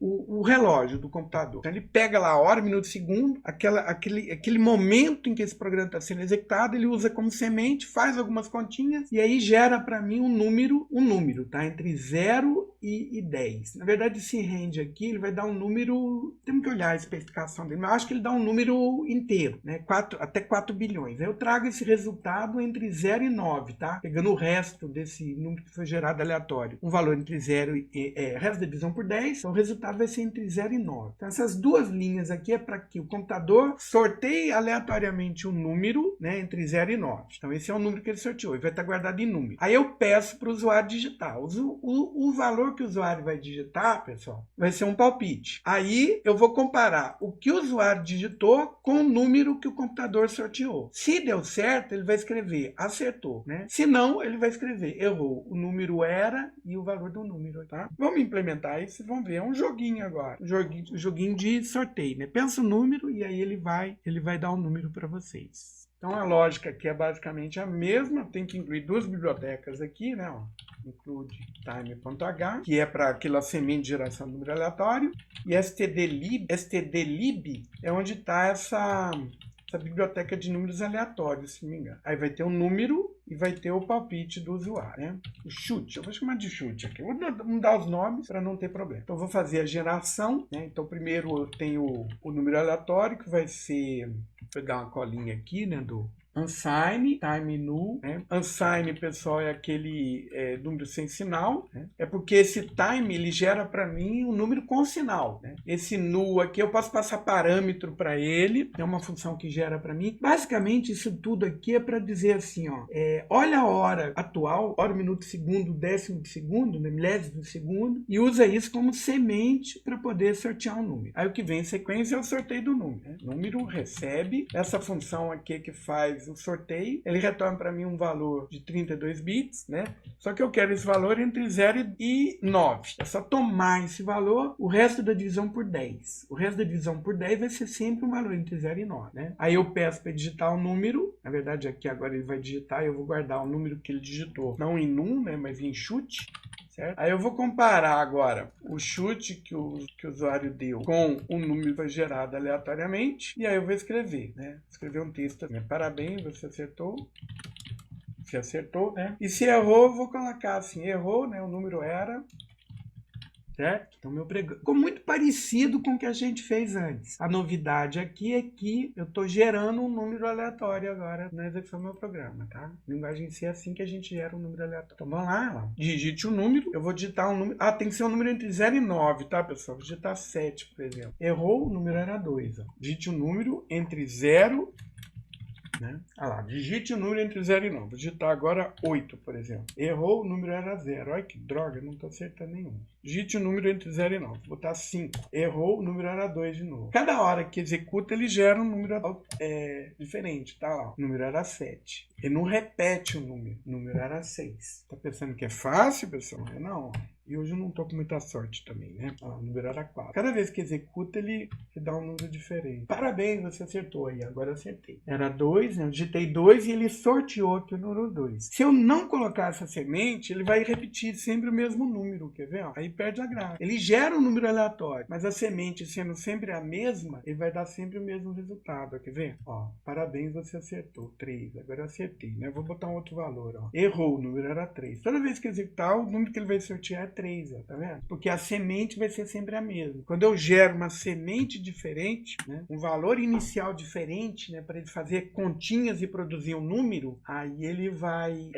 o relógio do computador. Então, ele pega lá a hora, minuto, segundo, aquele momento em que esse programa está sendo executado, ele usa como semente, faz algumas continhas e aí gera para mim um número, tá? Entre 0 e 10. Na verdade, esse range aqui, ele vai dar um número, temos que olhar a especificação dele, mas eu acho que ele dá um número inteiro, né? Até 4 bilhões. Aí eu trago esse resultado entre 0 e 9, tá? Pegando o resto desse número que foi gerado aleatório. Um valor entre 0 resto da divisão por 10, então o resultado vai ser entre 0 e 9. Então essas duas linhas aqui é para que o computador sorteie aleatoriamente um número, né? Entre 0 e 9. Então esse é o número que ele sorteou, ele vai estar guardado em número. Aí eu peço para o usuário digitar. O valor que o usuário vai digitar, pessoal, vai ser um palpite. Aí eu vou comparar o que o usuário digitou com o número que o computador sorteou. Se deu certo, ele vai escrever acertou, né? Se não, ele vai escrever errou. O número era e o valor do número, tá? Vamos implementar isso e vamos ver. É um joguinho agora. Um joguinho de sorteio, né? Pensa o número e aí ele vai dar um número para vocês. Então a lógica aqui é basicamente a mesma, tem que incluir duas bibliotecas aqui, né? Ó. Include time.h, que é para aquela semente de geração de número aleatório, e stdlib é onde está essa biblioteca de números aleatórios, se não me engano. Aí vai ter um número e vai ter o palpite do usuário, né? O chute, eu vou chamar de chute aqui. Vou mudar os nomes para não ter problema. Então, eu vou fazer a geração, né? Então, primeiro eu tenho o número aleatório, que vai ser... Vou pegar uma colinha aqui, né? Do unsign, time null, né? Unsign, pessoal, é aquele número sem sinal, né? É porque esse time, ele gera para mim um número com sinal, né? Esse null aqui, eu posso passar parâmetro para ele, é uma função que gera para mim. Basicamente, isso tudo aqui é para dizer assim, ó, olha a hora atual, hora, minuto, segundo, décimo de segundo, né? Milésimo de segundo, e usa isso como semente para poder sortear um número. Aí o que vem em sequência é o sorteio do número, né? O número recebe essa função aqui que faz o sorteio, ele retorna para mim um valor de 32 bits, né? Só que eu quero esse valor entre 0 e 9. É só tomar esse valor, o resto da divisão por 10. O resto da divisão por 10 vai ser sempre um valor entre 0 e 9, né? Aí eu peço para digitar o número, na verdade aqui agora ele vai digitar, eu vou guardar o número que ele digitou, não em num, né? Mas em chute. Certo? Aí eu vou comparar agora o chute que o usuário deu com o número que foi gerado aleatoriamente, e aí eu vou escrever, né? Escrever um texto, né? Parabéns, você acertou. Você acertou, né? E se errou, eu vou colocar assim, errou, né? O número era... Certo? Então, meu pregão ficou muito parecido com o que a gente fez antes. A novidade aqui é que eu estou gerando um número aleatório agora na execução do meu programa, tá? Linguagem C é assim que a gente gera um número aleatório. Então, vamos lá. Digite o número. Eu vou digitar um número. Ah, tem que ser um número entre 0 e 9, tá, pessoal? Vou digitar 7, por exemplo. Errou, o número era 2. Ó. Digite um número entre 0... Né? Ah lá, digite o número entre 0 e 9. Vou digitar agora 8, por exemplo. Errou, o número era 0. Olha que droga, não estou acertando nenhum. Digite o número entre 0 e 9. Vou botar 5. Errou, o número era 2 de novo. Cada hora que executa, ele gera um número diferente. Tá lá. O número era 7. Ele não repete o número. O número era 6. Tá pensando que é fácil, pessoal? Não. E hoje eu não tô com muita sorte também, né? O número era 4. Cada vez que executa, ele dá um número diferente. Parabéns, você acertou aí. Agora eu acertei. Era 2, né? Eu digitei 2 e ele sorteou aqui o número 2. Se eu não colocar essa semente, ele vai repetir sempre o mesmo número, quer ver? Ó? Aí perde a graça. Ele gera um número aleatório, mas a semente sendo sempre a mesma, ele vai dar sempre o mesmo resultado, ó, quer ver? Ó, parabéns, você acertou. 3. Agora eu acertei, né? Eu vou botar um outro valor, ó. Errou, o número era 3. Toda vez que executar, o número que ele vai sortear é 3, ó, tá vendo? Porque a semente vai ser sempre a mesma. Quando eu gero uma semente diferente, né, um valor inicial diferente, né, para ele fazer continhas e produzir um número, aí ele vai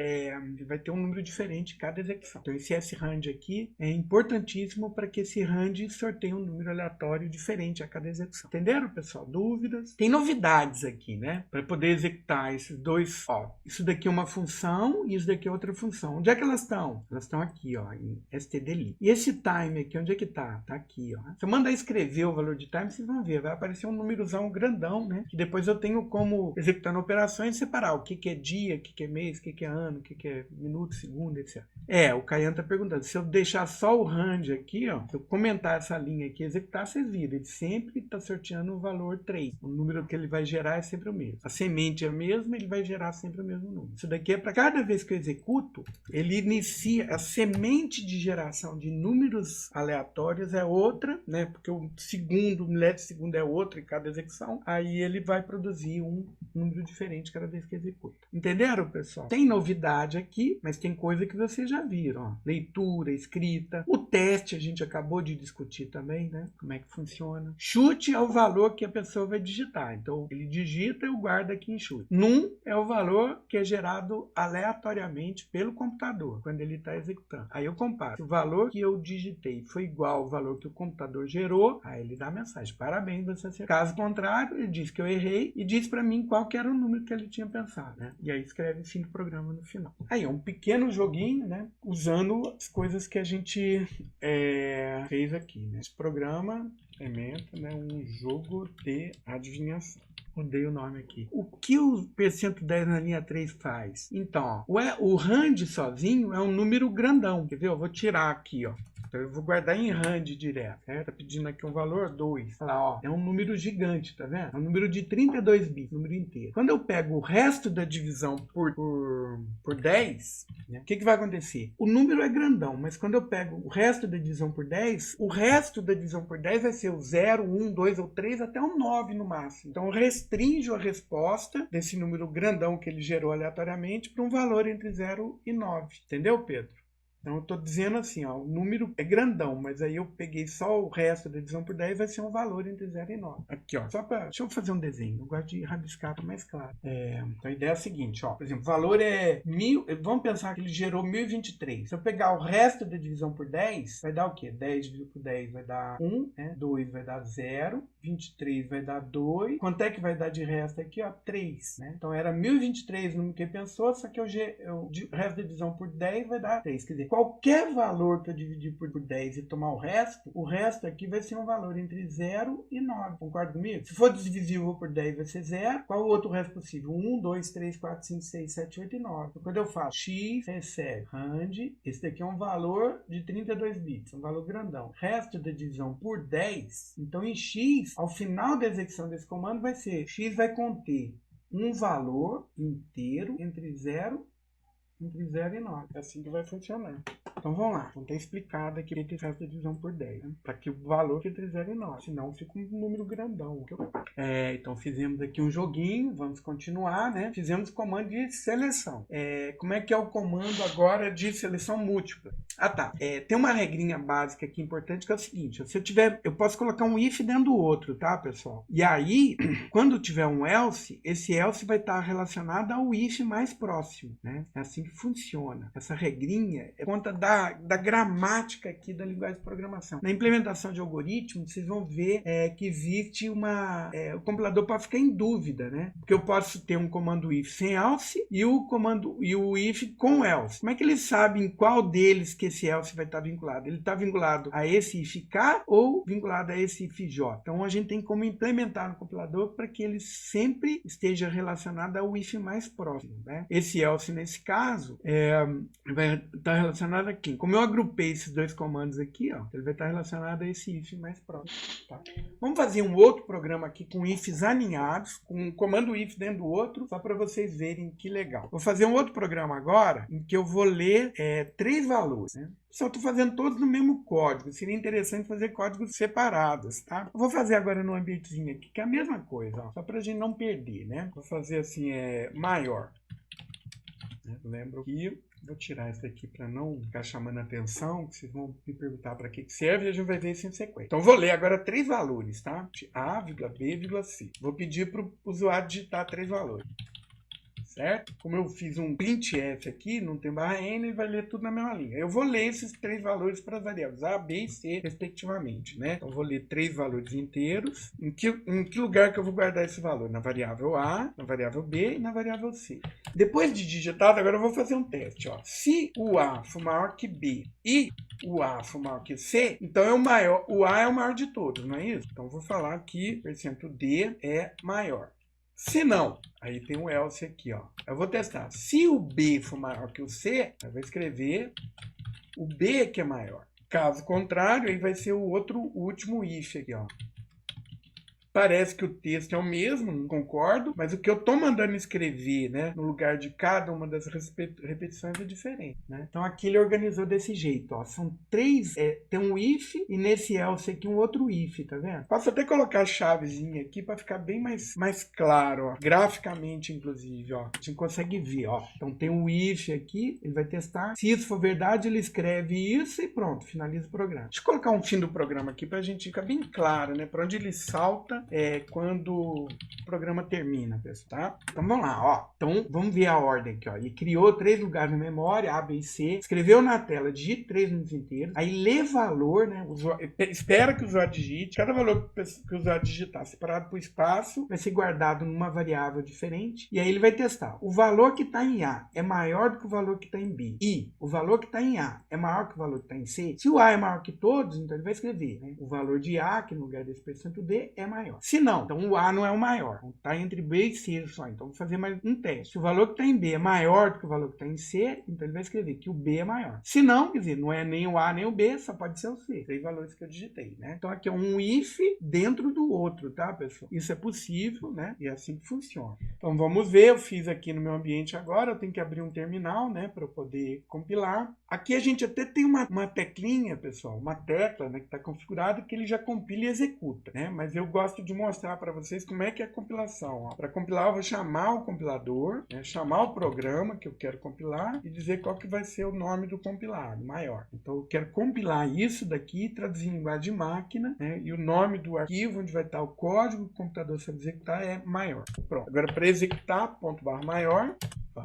ter um número diferente em cada execução. Então esse srand aqui é importantíssimo para que esse rand sorteie um número aleatório diferente a cada execução. Entenderam, pessoal? Dúvidas? Tem novidades aqui, né? Para poder executar esses dois, ó. Isso daqui é uma função e isso daqui é outra função. Onde é que elas estão? Elas estão aqui, ó, em stdlib. E esse time aqui, onde é que tá? Tá aqui, ó. Se eu mandar escrever o valor de time, vocês vão ver. Vai aparecer um númerozão grandão, né? Que depois eu tenho como, executando operações, separar o que é dia, o que é mês, o que é ano, o que é minuto, segundo, etc. O Caian tá perguntando. Se eu deixar só o rand aqui, ó, se eu comentar essa linha aqui, executar, vocês viram. Ele sempre está sorteando o valor 3. O número que ele vai gerar é sempre o mesmo. A semente é a mesma, ele vai gerar sempre o mesmo número. Isso daqui é para cada vez que eu executo, ele inicia a semente de geração de números aleatórios é outra, né? Porque o segundo, o milésimo de segundo é outro em cada execução. Aí ele vai produzir um número diferente cada vez que executa. Entenderam, pessoal? Tem novidade aqui, mas tem coisa que vocês já viram. Ó. Leitura, escrita. O teste a gente acabou de discutir também, né? Como é que funciona. Chute é o valor que a pessoa vai digitar. Então, ele digita e eu guardo aqui em chute. Num é o valor que é gerado aleatoriamente pelo computador, quando ele está executando. Aí eu comparo. Se o valor que eu digitei foi igual ao valor que o computador gerou, aí ele dá a mensagem. Parabéns, você acertou. Caso contrário, ele diz que eu errei e diz para mim qual que era o número que ele tinha pensado, né? E aí escreve fim do programa no final. Aí é um pequeno joguinho, né? Usando as coisas que a gente fez aqui, né? Esse programa implementa, né, um jogo de adivinhação. Mudei o nome aqui. O que o %10 na linha 3 faz? Então, ó, o rand sozinho é um número grandão. Quer ver? Eu vou tirar aqui, ó. Então eu vou guardar em rand direto, certo? Tá pedindo aqui um valor 2. Olha lá, ó, é um número gigante, tá vendo? É um número de 32 bits, número inteiro. Quando eu pego o resto da divisão por 10, né, o que vai acontecer? O número é grandão, mas quando eu pego o resto da divisão por 10, o resto da divisão por 10 vai ser o 0, 1, 2 ou 3 até o 9 no máximo. Então eu restringo a resposta desse número grandão que ele gerou aleatoriamente para um valor entre 0 e 9. Entendeu, Pedro? Então eu estou dizendo assim, ó, o número é grandão, mas aí eu peguei só o resto da divisão por 10, vai ser um valor entre 0 e 9. Aqui, ó, deixa eu fazer um desenho, eu gosto de rabiscar para mais claro. Então a ideia é a seguinte, ó, por exemplo, o valor é 1000, vamos pensar que ele gerou 1023. Se eu pegar o resto da divisão por 10, vai dar o quê? 10 dividido por 10 vai dar 1, né? 2 vai dar 0, 23 vai dar 2. Quanto é que vai dar de resto aqui, ó? 3, né? Então era 1023 no número que pensou, só que o resto da divisão por 10 vai dar 3. Quer dizer, qualquer valor que eu dividir por 10 e tomar o resto aqui vai ser um valor entre 0 e 9. Concorda comigo? Se for divisível por 10 vai ser 0. Qual o outro resto possível? 1, 2, 3, 4, 5, 6, 7, 8 e 9. Então, quando eu faço x recebe rand, esse daqui é um valor de 32 bits, um valor grandão. Resto da divisão por 10, então em x, ao final da execução desse comando vai ser, x vai conter um valor inteiro entre 0 e 9. É assim que vai funcionar. Então vamos lá. Vamos ter explicado aqui o que é resto da divisão por 10. Né? Para que o valor fique entre 0 e 9. Senão fica um número grandão. Então fizemos aqui um joguinho. Vamos continuar, né? Fizemos comando de seleção. Como é que é o comando agora de seleção múltipla? Ah, tá. Tem uma regrinha básica aqui importante que é o seguinte. Se eu tiver, eu posso colocar um if dentro do outro, tá, pessoal? E aí, quando tiver um else, esse else vai estar relacionado ao if mais próximo, né? É assim que funciona. Essa regrinha é conta da gramática aqui da linguagem de programação. Na implementação de algoritmos, vocês vão ver que existe o compilador pode ficar em dúvida, né? Porque eu posso ter um comando if sem else e o if com else. Como é que ele sabe em qual deles que esse else vai estar vinculado? Ele está vinculado a esse if k ou vinculado a esse if j? Então a gente tem como implementar no compilador para que ele sempre esteja relacionado ao if mais próximo, né? Esse else nesse caso vai estar relacionado aqui. Como eu agrupei esses dois comandos aqui, ó, ele vai estar relacionado a esse if mais próximo. Tá? Vamos fazer um outro programa aqui com ifs alinhados, com um comando if dentro do outro, só para vocês verem que legal. Vou fazer um outro programa agora, em que eu vou ler 3 valores, né? Só estou fazendo todos no mesmo código. Seria interessante fazer códigos separados, tá? Eu vou fazer agora no ambientezinho aqui, que é a mesma coisa, ó, só para a gente não perder, né? Vou fazer assim, maior. Lembro que vou tirar isso aqui para não ficar chamando a atenção, que vocês vão me perguntar para que serve e a gente vai ver isso em sequência. Então, vou ler agora 3 valores, tá? A, B, C. Vou pedir para o usuário digitar 3 valores. Certo? Como eu fiz um printf aqui, não tem barra N, ele vai ler tudo na mesma linha. Eu vou ler esses 3 valores para as variáveis A, B e C, respectivamente, né? Então, eu vou ler 3 valores inteiros. Em que lugar que eu vou guardar esse valor? Na variável A, na variável B e na variável C. Depois de digitado, agora eu vou fazer um teste. Ó. Se o A for maior que B e o A for maior que C, então o A é o maior de todos, não é isso? Então, eu vou falar que o %D é maior. Se não, aí tem um else aqui, ó. Eu vou testar. Se o B for maior que o C, eu vou escrever o B que é maior. Caso contrário, aí vai ser o último if aqui, ó. Parece que o texto é o mesmo, não concordo, mas o que eu estou mandando escrever, né, no lugar de cada uma das repetições é diferente, né? Então aqui ele organizou desse jeito, ó. São 3, tem um if e nesse else aqui um outro if, tá vendo? Posso até colocar a chavezinha aqui para ficar bem mais claro, ó, graficamente inclusive, ó. A gente consegue ver, ó. Então tem um if aqui, ele vai testar. Se isso for verdade, ele escreve isso e pronto, finaliza o programa. Deixa eu colocar um fim do programa aqui para a gente ficar bem claro, né, para onde ele salta quando o programa termina, pessoal, tá? Então vamos lá, ó. Então vamos ver a ordem aqui, ó. Ele criou 3 lugares na memória, A, B e C, escreveu na tela, digite 3 números inteiros, aí lê valor, né? Espera que o usuário digite, cada valor que o usuário digitar separado por espaço vai ser guardado numa variável diferente, e aí ele vai testar. O valor que está em A é maior do que o valor que está em B, e o valor que está em A é maior que o valor que está em C. Se o A é maior que todos, então ele vai escrever, né? O valor de A, que no lugar desse %D, é maior. maior. Se não, então o A não é o maior. Está entre B e C só. Então, vou fazer mais um teste. Se o valor que está em B é maior do que o valor que está em C, então ele vai escrever que o B é maior. Se não, quer dizer, não é nem o A nem o B, só pode ser o C. 3 valores que eu digitei, né? Então, aqui é um if dentro do outro, tá, pessoal? Isso é possível, né? E é assim que funciona. Então, vamos ver. Eu fiz aqui no meu ambiente agora. Eu tenho que abrir um terminal, né? Para eu poder compilar. Aqui a gente até tem uma teclinha, pessoal. Uma tecla, né? Que está configurada que ele já compila e executa, né? Mas eu gosto de mostrar para vocês como é que é a compilação. Para compilar, eu vou chamar o compilador, né? Chamar o programa que eu quero compilar e dizer qual que vai ser o nome do compilado, maior. Então, eu quero compilar isso daqui, traduzir em linguagem de máquina, né? E o nome do arquivo, onde vai estar o código que o computador sabe executar, é maior. Pronto. Agora, para executar, /maior,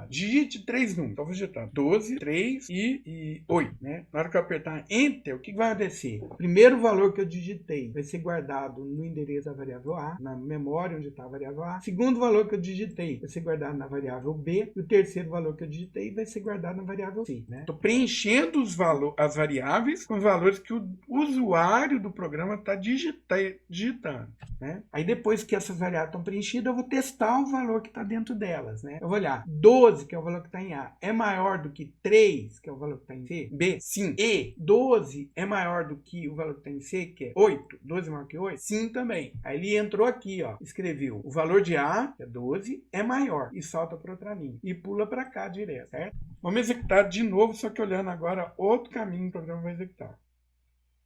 digite 3 números. Então, vou digitar 12, 3 e 8, né? Na hora que eu apertar Enter, o que vai acontecer? O primeiro valor que eu digitei vai ser guardado no endereço da variável A, na memória onde está a variável A. O segundo valor que eu digitei vai ser guardado na variável B. E o terceiro valor que eu digitei vai ser guardado na variável C, né? Estou preenchendo as variáveis com os valores que o usuário do programa está digitando, né? Aí, depois que essas variáveis estão preenchidas, eu vou testar o valor que está dentro delas, né? Eu vou olhar 12, que é o valor que está em A, é maior do que 3, que é o valor que está em C? B, sim. E 12 é maior do que o valor que está em C, que é 8? 12 é maior que 8? Sim, também. Aí ele entrou aqui, ó, escreveu o valor de A, que é 12, é maior, e salta para outra linha. E pula para cá direto, certo? Vamos executar de novo, só que olhando agora outro caminho o programa vai executar.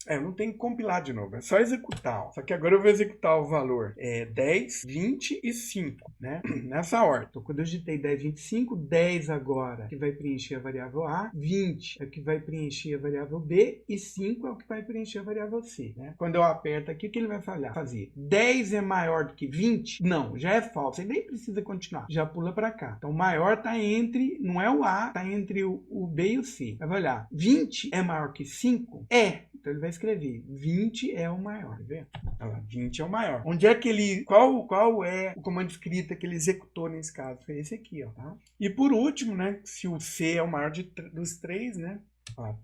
Eu não tenho que compilar de novo, é só executar. Ó. Só que agora eu vou executar o valor 10, 20 e 5, né? Nessa ordem. Então, quando eu digitei 10, 25, 10 agora que vai preencher a variável A, 20 é o que vai preencher a variável B e 5 é o que vai preencher a variável C, né? Quando eu aperto aqui, o que ele vai fazer? 10 é maior do que 20? Não, já é falso. Ele nem precisa continuar. Já pula para cá. Então, o maior está entre, não é o A, está entre o B e o C. Vai olhar, 20 é maior que 5? É. Então, ele vai escrever 20 é o maior, tá vendo? Olha lá, 20 é o maior. Onde é que ele, qual é o comando de escrita que ele executou nesse caso? Foi esse aqui, ó, tá? E por último, né, se o C é o maior dos 3, né?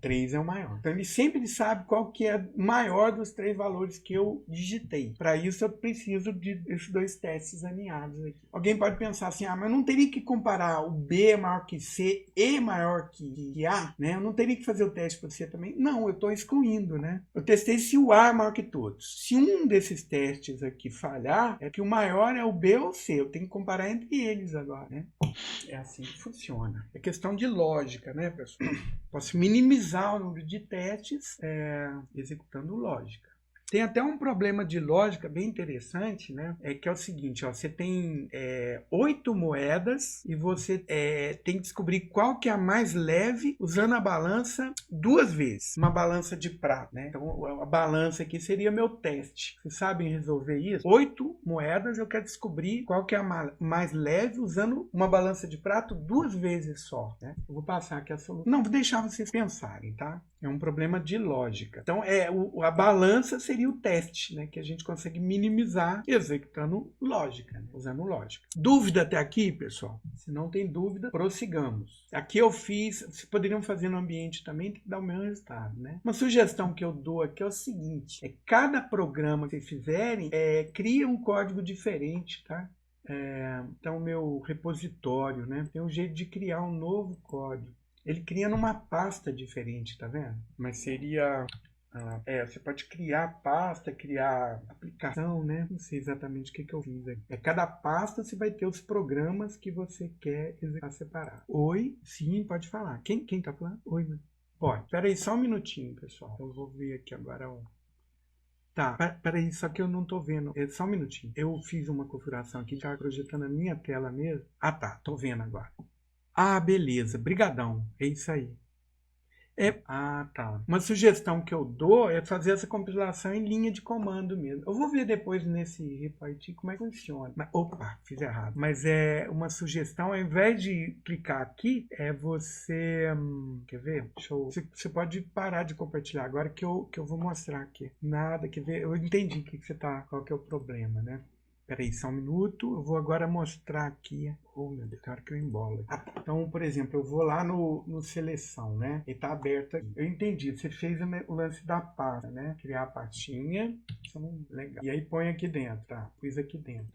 3 é o maior. Então, ele sempre sabe qual que é o maior dos 3 valores que eu digitei. Para isso, eu preciso desses 2 testes alinhados aqui. Alguém pode pensar assim, mas eu não teria que comparar o B é maior que C e maior que A, né? Eu não teria que fazer o teste para C também? Não, eu estou excluindo, né? Eu testei se o A é maior que todos. Se um desses testes aqui falhar, é que o maior é o B ou o C. Eu tenho que comparar entre eles agora, né? É assim que funciona. É questão de lógica, né, pessoal? Posso minimizar o número de testes executando lógica. Tem até um problema de lógica bem interessante, né? Que é o seguinte, ó, você tem 8 moedas e você tem que descobrir qual que é a mais leve usando a balança 2 vezes. Uma balança de prata, né? Então, a balança aqui seria meu teste. Vocês sabem resolver isso? 8 moedas, eu quero descobrir qual que é a mais leve usando uma balança de prato 2 vezes só, né? Eu vou passar aqui a solução. Não, vou deixar vocês pensarem, tá? É um problema de lógica. Então, a balança seria o teste, né, que a gente consegue minimizar executando lógica, né, usando lógica. Dúvida até aqui, pessoal? Se não tem dúvida, prossigamos. Aqui eu fiz, vocês poderiam fazer no ambiente também, tem que dar o mesmo resultado, né? Uma sugestão que eu dou aqui é o seguinte, cada programa que vocês fizerem, cria um código diferente, tá? Então, o meu repositório, né, tem um jeito de criar um novo código. Ele cria numa pasta diferente, tá vendo? Mas seria... você pode criar pasta, criar aplicação, né? Não sei exatamente o que eu fiz aqui. Cada pasta você vai ter os programas que você quer executar separado. Oi? Sim, pode falar. Quem tá falando? Oi, mano. Pode. Espera aí só um minutinho, pessoal. Eu vou ver aqui agora Tá, peraí, só que eu não tô vendo. Só um minutinho. Eu fiz uma configuração aqui, tá projetando a minha tela mesmo. Ah, tá. Tô vendo agora. Ah, beleza. Brigadão. É isso aí. Tá. Uma sugestão que eu dou é fazer essa compilação em linha de comando mesmo. Eu vou ver depois nesse repartir como é que funciona. Opa, fiz errado. Mas uma sugestão, ao invés de clicar aqui, você... quer ver? Você pode parar de compartilhar agora que eu vou mostrar aqui. Nada, quer ver? Eu entendi qual que é o problema, né? Peraí, só um minuto. Eu vou agora mostrar aqui Oh, meu Deus, claro que eu embolo. Então, por exemplo, eu vou lá no seleção, né? Ele tá aberto aqui. Eu entendi, você fez o lance da pasta, né? Criar a pastinha. Legal. E aí põe aqui dentro, tá? Pus aqui dentro.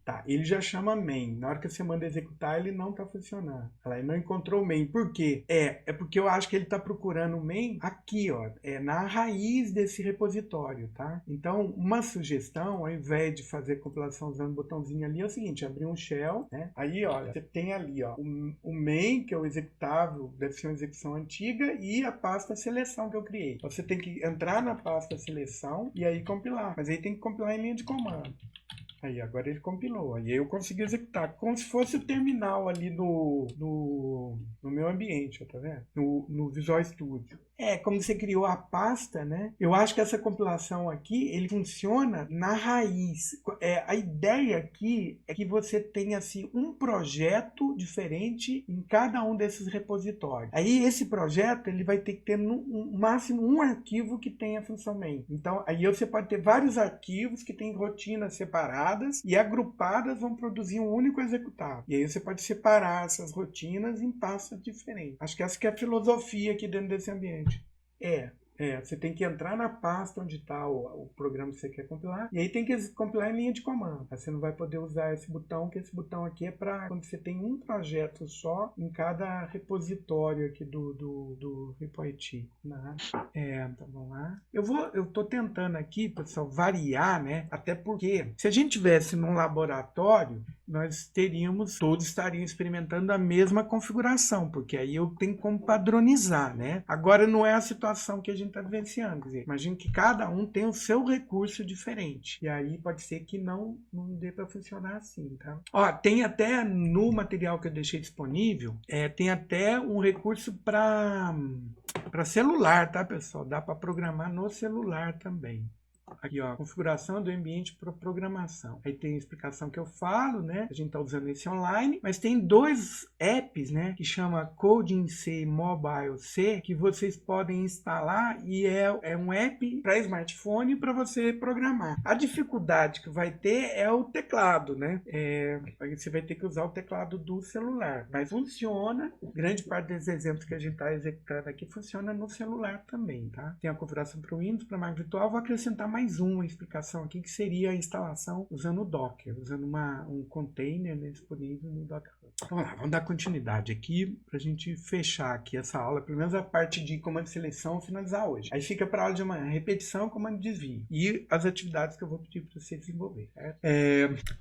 Tá, ele já chama main. Na hora que você manda executar, ele não tá funcionando. Ele não encontrou o main. Por quê? É porque eu acho que ele tá procurando o main aqui, ó. Na raiz desse repositório, tá? Então, uma sugestão, ao invés de fazer compilação usando o botãozinho ali, é o seguinte, abrir um shell, né? Aí, olha, você tem ali, ó, o main, que é o executável, deve ser uma execução antiga, e a pasta seleção que eu criei. Você tem que entrar na pasta seleção e aí compilar. Mas aí tem que compilar em linha de comando. Aí, agora ele compilou. Aí eu consegui executar como se fosse o terminal ali no meu ambiente, tá vendo? No Visual Studio. Como você criou a pasta, né? Eu acho que essa compilação aqui, ele funciona na raiz. A ideia aqui é que você tenha, assim, um projeto diferente em cada um desses repositórios. Aí, esse projeto, ele vai ter que ter no máximo um arquivo que tenha a função main. Então, aí você pode ter vários arquivos que têm rotinas separadas e agrupadas vão produzir um único executável. E aí você pode separar essas rotinas em pastas diferentes. Acho que essa que é a filosofia aqui dentro desse ambiente. Você tem que entrar na pasta onde está o programa que você quer compilar, e aí tem que compilar em linha de comando. Aí você não vai poder usar esse botão, que esse botão aqui é para quando você tem um projeto só em cada repositório aqui do repo.it. Então vamos lá. Eu tô tentando aqui, pessoal, variar, né? Até porque se a gente tivesse num laboratório, todos estariam experimentando a mesma configuração, porque aí eu tenho como padronizar, né? Agora não é a situação que a gente está vivenciando. Quer dizer, imagina que cada um tem o seu recurso diferente. E aí pode ser que não dê para funcionar assim, tá? Ó, tem até no material que eu deixei disponível, tem até um recurso para celular, tá, pessoal? Dá para programar no celular também. Aqui, ó, configuração do ambiente para programação. Aí tem a explicação que eu falo, né? A gente está usando esse online, mas tem dois apps, né? Que chama Coding C Mobile C, que vocês podem instalar e é um app para smartphone para você programar. A dificuldade que vai ter é o teclado, né? Você vai ter que usar o teclado do celular, mas funciona. Grande parte dos exemplos que a gente está executando aqui funciona no celular também, tá? Tem a configuração para o Windows, para máquina virtual. Vou acrescentar mais uma explicação aqui, que seria a instalação usando o Docker, usando um container, né, disponível no Docker. Vamos lá, vamos dar continuidade aqui para a gente fechar aqui essa aula, pelo menos a parte de comando de seleção, finalizar hoje. Aí fica para a aula de amanhã, repetição, comando de desvio e as atividades que eu vou pedir para você desenvolver.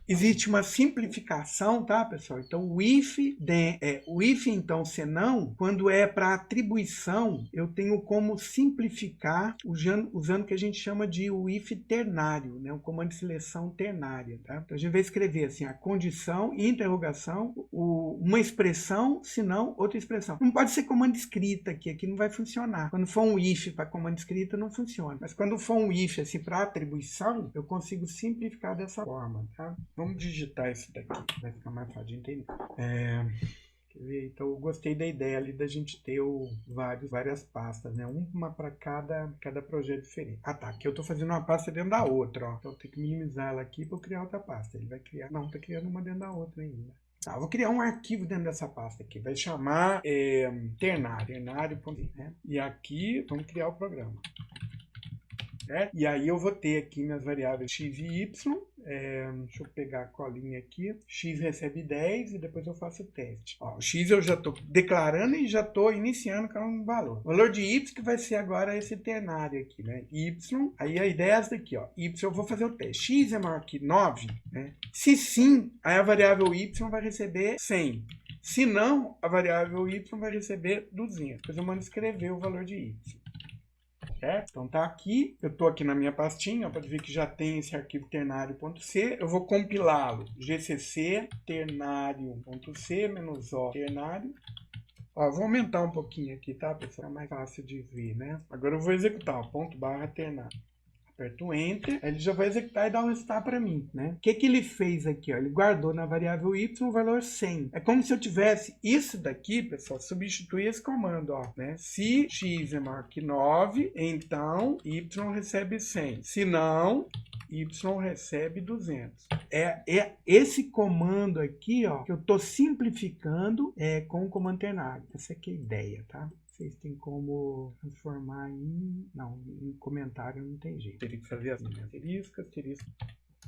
Existe uma simplificação, tá, pessoal? Então, o if, então, senão, quando é para atribuição, eu tenho como simplificar usando o que a gente chama de o if ternário, né? Um comando de seleção ternária, tá? Então a gente vai escrever assim, a condição, interrogação, uma expressão, se não, outra expressão. Não pode ser comando escrita aqui não vai funcionar. Quando for um if para comando escrita, não funciona. Mas quando for um if assim, para atribuição, eu consigo simplificar dessa forma, tá? Vamos digitar isso daqui, vai ficar mais fácil de entender. Então eu gostei da ideia ali da gente ter várias pastas, né? Uma para cada projeto diferente. Tá, aqui eu estou fazendo uma pasta dentro da outra, ó. Então eu tenho que minimizar ela aqui para eu criar outra pasta. Ele vai criar, não, está criando uma dentro da outra ainda. Tá, eu vou criar um arquivo dentro dessa pasta aqui, vai chamar ternário.c, né? E aqui vamos criar o programa. E aí eu vou ter aqui minhas variáveis x e y. Deixa eu pegar a colinha aqui. X recebe 10 e depois eu faço o teste. Ó, o x eu já estou declarando e já estou iniciando com um valor. O valor de y que vai ser agora esse ternário aqui, né? Y, aí a ideia é essa daqui, ó. Y eu vou fazer o teste. X é maior que 9, né? Se sim, aí a variável y vai receber 100. Se não, a variável y vai receber 200. Depois eu mando escrever o valor de y. Certo? Então tá aqui, eu estou aqui na minha pastinha, pode ver que já tem esse arquivo ternário.c, eu vou compilá-lo, gcc ternário.c -o ternário. Ó, vou aumentar um pouquinho aqui, tá, pessoal? É mais fácil de ver, né? Agora eu vou executar, ó, /ternário. Aperto Enter, aí ele já vai executar e dar um resultado para mim, né? O que que ele fez aqui, ó? Ele guardou na variável y o valor 100. É como se eu tivesse isso daqui, pessoal, substituir esse comando, ó, né? Se x é maior que 9, então y recebe 100. Se não, y recebe 200. É esse comando aqui, ó, que eu tô simplificando com o comando ternário. Essa aqui é a ideia, tá? Vocês têm como transformar em... Não, em comentário não tem jeito. Teria que fazer assim, né? Asterisco.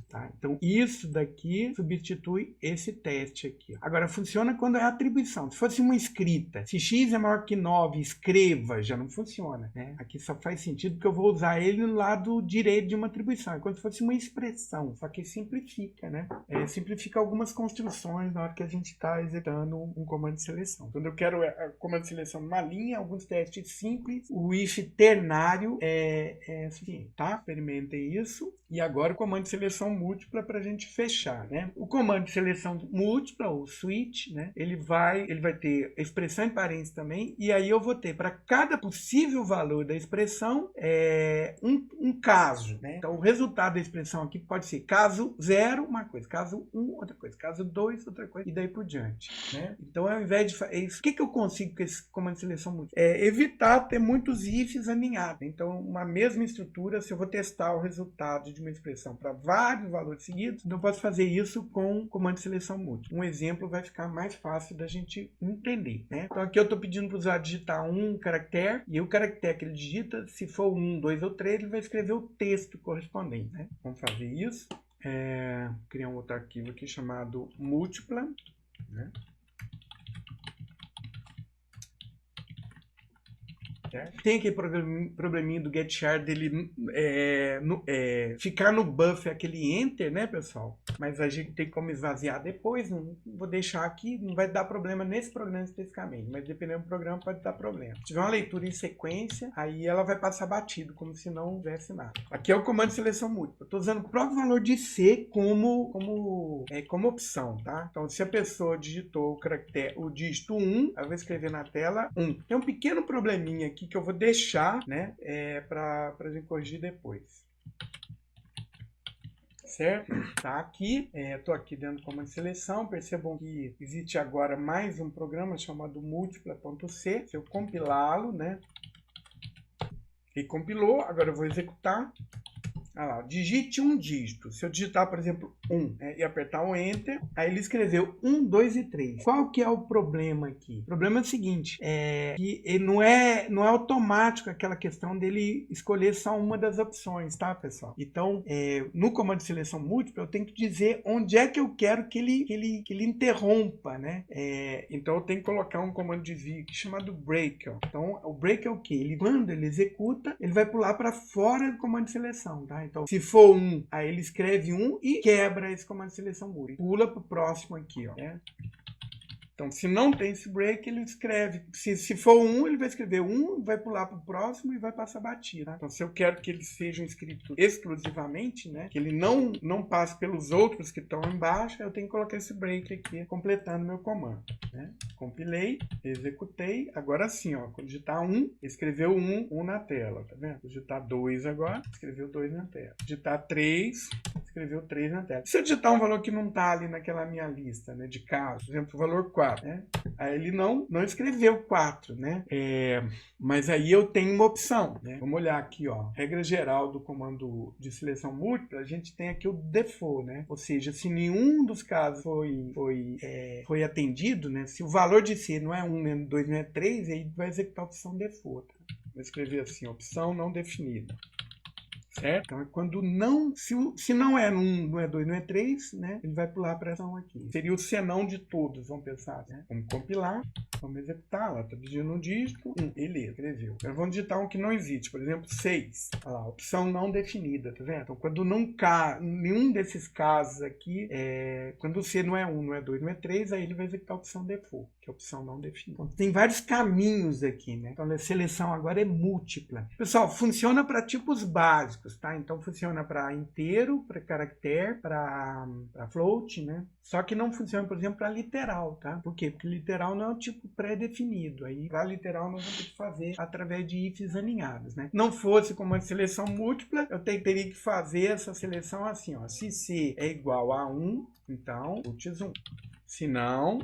Tá? Então, isso daqui substitui esse teste aqui. Agora, funciona quando é atribuição. Se fosse uma escrita, se x é maior que 9, escreva, já não funciona, né? Aqui só faz sentido porque eu vou usar ele no lado direito de uma atribuição. É como se fosse uma expressão, só que simplifica, né? Simplifica algumas construções na hora que a gente está executando um comando de seleção. Quando eu quero comando de seleção numa linha, alguns testes simples, o if ternário é suficiente, tá? Experimentem isso. E agora o comando de seleção múltipla para a gente fechar, né? O comando de seleção múltipla, ou switch, né? Ele vai ter expressão em parênteses também, e aí eu vou ter para cada possível valor da expressão um caso, né? Então o resultado da expressão aqui pode ser caso 0, uma coisa, caso 1, outra coisa, caso 2, outra coisa, e daí por diante, né? Então ao invés de fazer isso, o que eu consigo com esse comando de seleção múltipla? Evitar ter muitos ifs aninhados. Então uma mesma estrutura, se eu vou testar o resultado de uma expressão para vários valores seguidos, então eu posso fazer isso com comando de seleção múltipla. Um exemplo vai ficar mais fácil da gente entender, né? Então aqui eu estou pedindo para o usuário digitar um caractere, e o caractere que ele digita, se for 1, 2 ou 3, ele vai escrever o texto correspondente, né? Vamos fazer isso. Criar um outro arquivo aqui chamado múltipla, né? Tem aquele probleminha do getchar dele ficar no buffer, aquele enter, né, pessoal? Mas a gente tem como esvaziar depois, não vou deixar aqui, não vai dar problema nesse programa especificamente, mas dependendo do programa pode dar problema. Se tiver uma leitura em sequência, aí ela vai passar batido, como se não houvesse nada. Aqui é o comando de seleção múltipla. Estou usando o próprio valor de C como opção, tá? Então, se a pessoa digitou o dígito 1, ela vai escrever na tela 1. Tem um pequeno probleminha aqui que eu vou deixar, né, para a gente corrigir depois. Certo? Tá aqui, estou aqui dentro do comando de seleção, percebam que existe agora mais um programa chamado múltipla.c. Se eu compilá-lo, né, ele compilou, agora eu vou executar. Ah lá, digite um dígito. Se eu digitar, por exemplo, 1 e apertar o Enter, aí ele escreveu 1, 2 e 3. Qual que é o problema aqui? O problema é o seguinte, que ele não é automático aquela questão dele escolher só uma das opções, tá, pessoal? Então, no comando de seleção múltipla, eu tenho que dizer onde é que eu quero que ele interrompa, né? Então, eu tenho que colocar um comando de desvio chamado break. Ó. Então, o break é o quê? Quando ele executa, ele vai pular para fora do comando de seleção, tá? Então, se for 1, aí ele escreve 1 e quebra esse comando de seleção múltipla. Pula para o próximo aqui, ó. Então, se não tem esse break, ele escreve. Se for 1, ele vai escrever 1, vai pular para o próximo e vai passar batida. Tá? Então, se eu quero que eles sejam escritos exclusivamente, né, que ele não passe pelos outros que estão embaixo, eu tenho que colocar esse break aqui, completando meu comando. Né? Compilei, executei. Agora sim, ó, quando digitar 1, escreveu 1 na tela. Tá vendo? Digitar 2 agora, escreveu 2 na tela. Digitar 3, escreveu 3 na tela. Se eu digitar um valor que não está ali naquela minha lista, né, de casos, por exemplo, o valor 4, né? Aí ele não escreveu 4, né? Mas aí eu tenho uma opção, né? Vamos olhar aqui, ó. Regra geral do comando de seleção múltipla, a gente tem aqui o default, né? Ou seja, se nenhum dos casos foi atendido, né? Se o valor de C não é 1, nem 2, nem 3, aí vai executar a opção default. Tá? Vou escrever assim, opção não definida. Certo? Então, quando não, se não é 1, não é 2, não é 3, né? Ele vai pular para essa aqui. Seria o senão de todos, vamos pensar, né? Vamos compilar, vamos executar, lá, tá digitando um dígito, beleza, escreveu. Agora vamos digitar um que não existe, por exemplo, 6. Olha lá, opção não definida, tá vendo? Então, quando nenhum desses casos aqui, quando o C não é 1, não é 2, não é 3, aí ele vai executar a opção default, que é a opção não definida. Então, tem vários caminhos aqui, né? Então, a seleção agora é múltipla. Pessoal, funciona para tipos básicos. básicos, tá? Então funciona para inteiro, para caractere, para float, né? Só que não funciona, por exemplo, para literal, tá? Por quê? Porque literal não é um tipo pré-definido. Aí para literal nós vamos ter que fazer através de ifs alinhados, né? Não fosse como uma seleção múltipla, eu teria que fazer essa seleção assim, ó. Se C é igual a 1, então puts 1. Se não,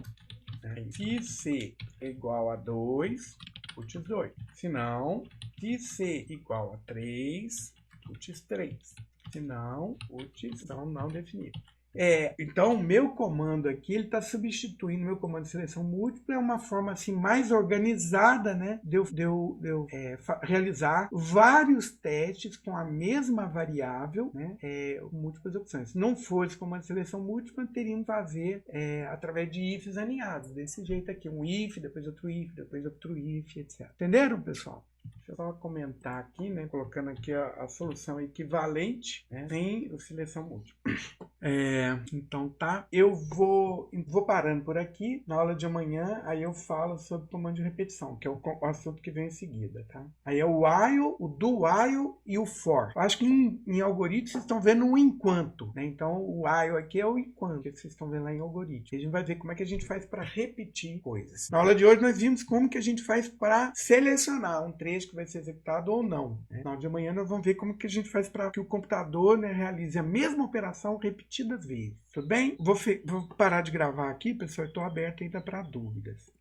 se C é igual a 2, puts 2. Se não, se C igual a 3, puts 3. Se não, puts não definido. Então, o meu comando aqui, ele está substituindo o meu comando de seleção múltipla, é uma forma assim, mais organizada, né, de eu realizar vários testes com a mesma variável, né, múltiplas opções. Se não fosse comando de seleção múltipla, teríamos que fazer através de ifs alinhados, desse jeito aqui, um if, depois outro if, etc. Entenderam, pessoal? Deixa eu só comentar aqui, né, colocando aqui a solução equivalente, né, sem a seleção múltipla. Então tá, eu vou parando por aqui. Na aula de amanhã, aí eu falo sobre comando de repetição, que é o assunto que vem em seguida, tá? Aí é o while, o do while e o for. Eu acho que em algoritmo vocês estão vendo um enquanto, né? Então o while aqui é o enquanto, que vocês estão vendo lá em algoritmo. A gente vai ver como é que a gente faz para repetir coisas. Na aula de hoje nós vimos como que a gente faz para selecionar um trecho que vai ser executado ou não, né? Na aula de amanhã nós vamos ver como que a gente faz para que o computador, né, realize a mesma operação repetidas vezes. Tudo bem? Vou parar de gravar aqui, pessoal. Estou aberto ainda para dúvidas.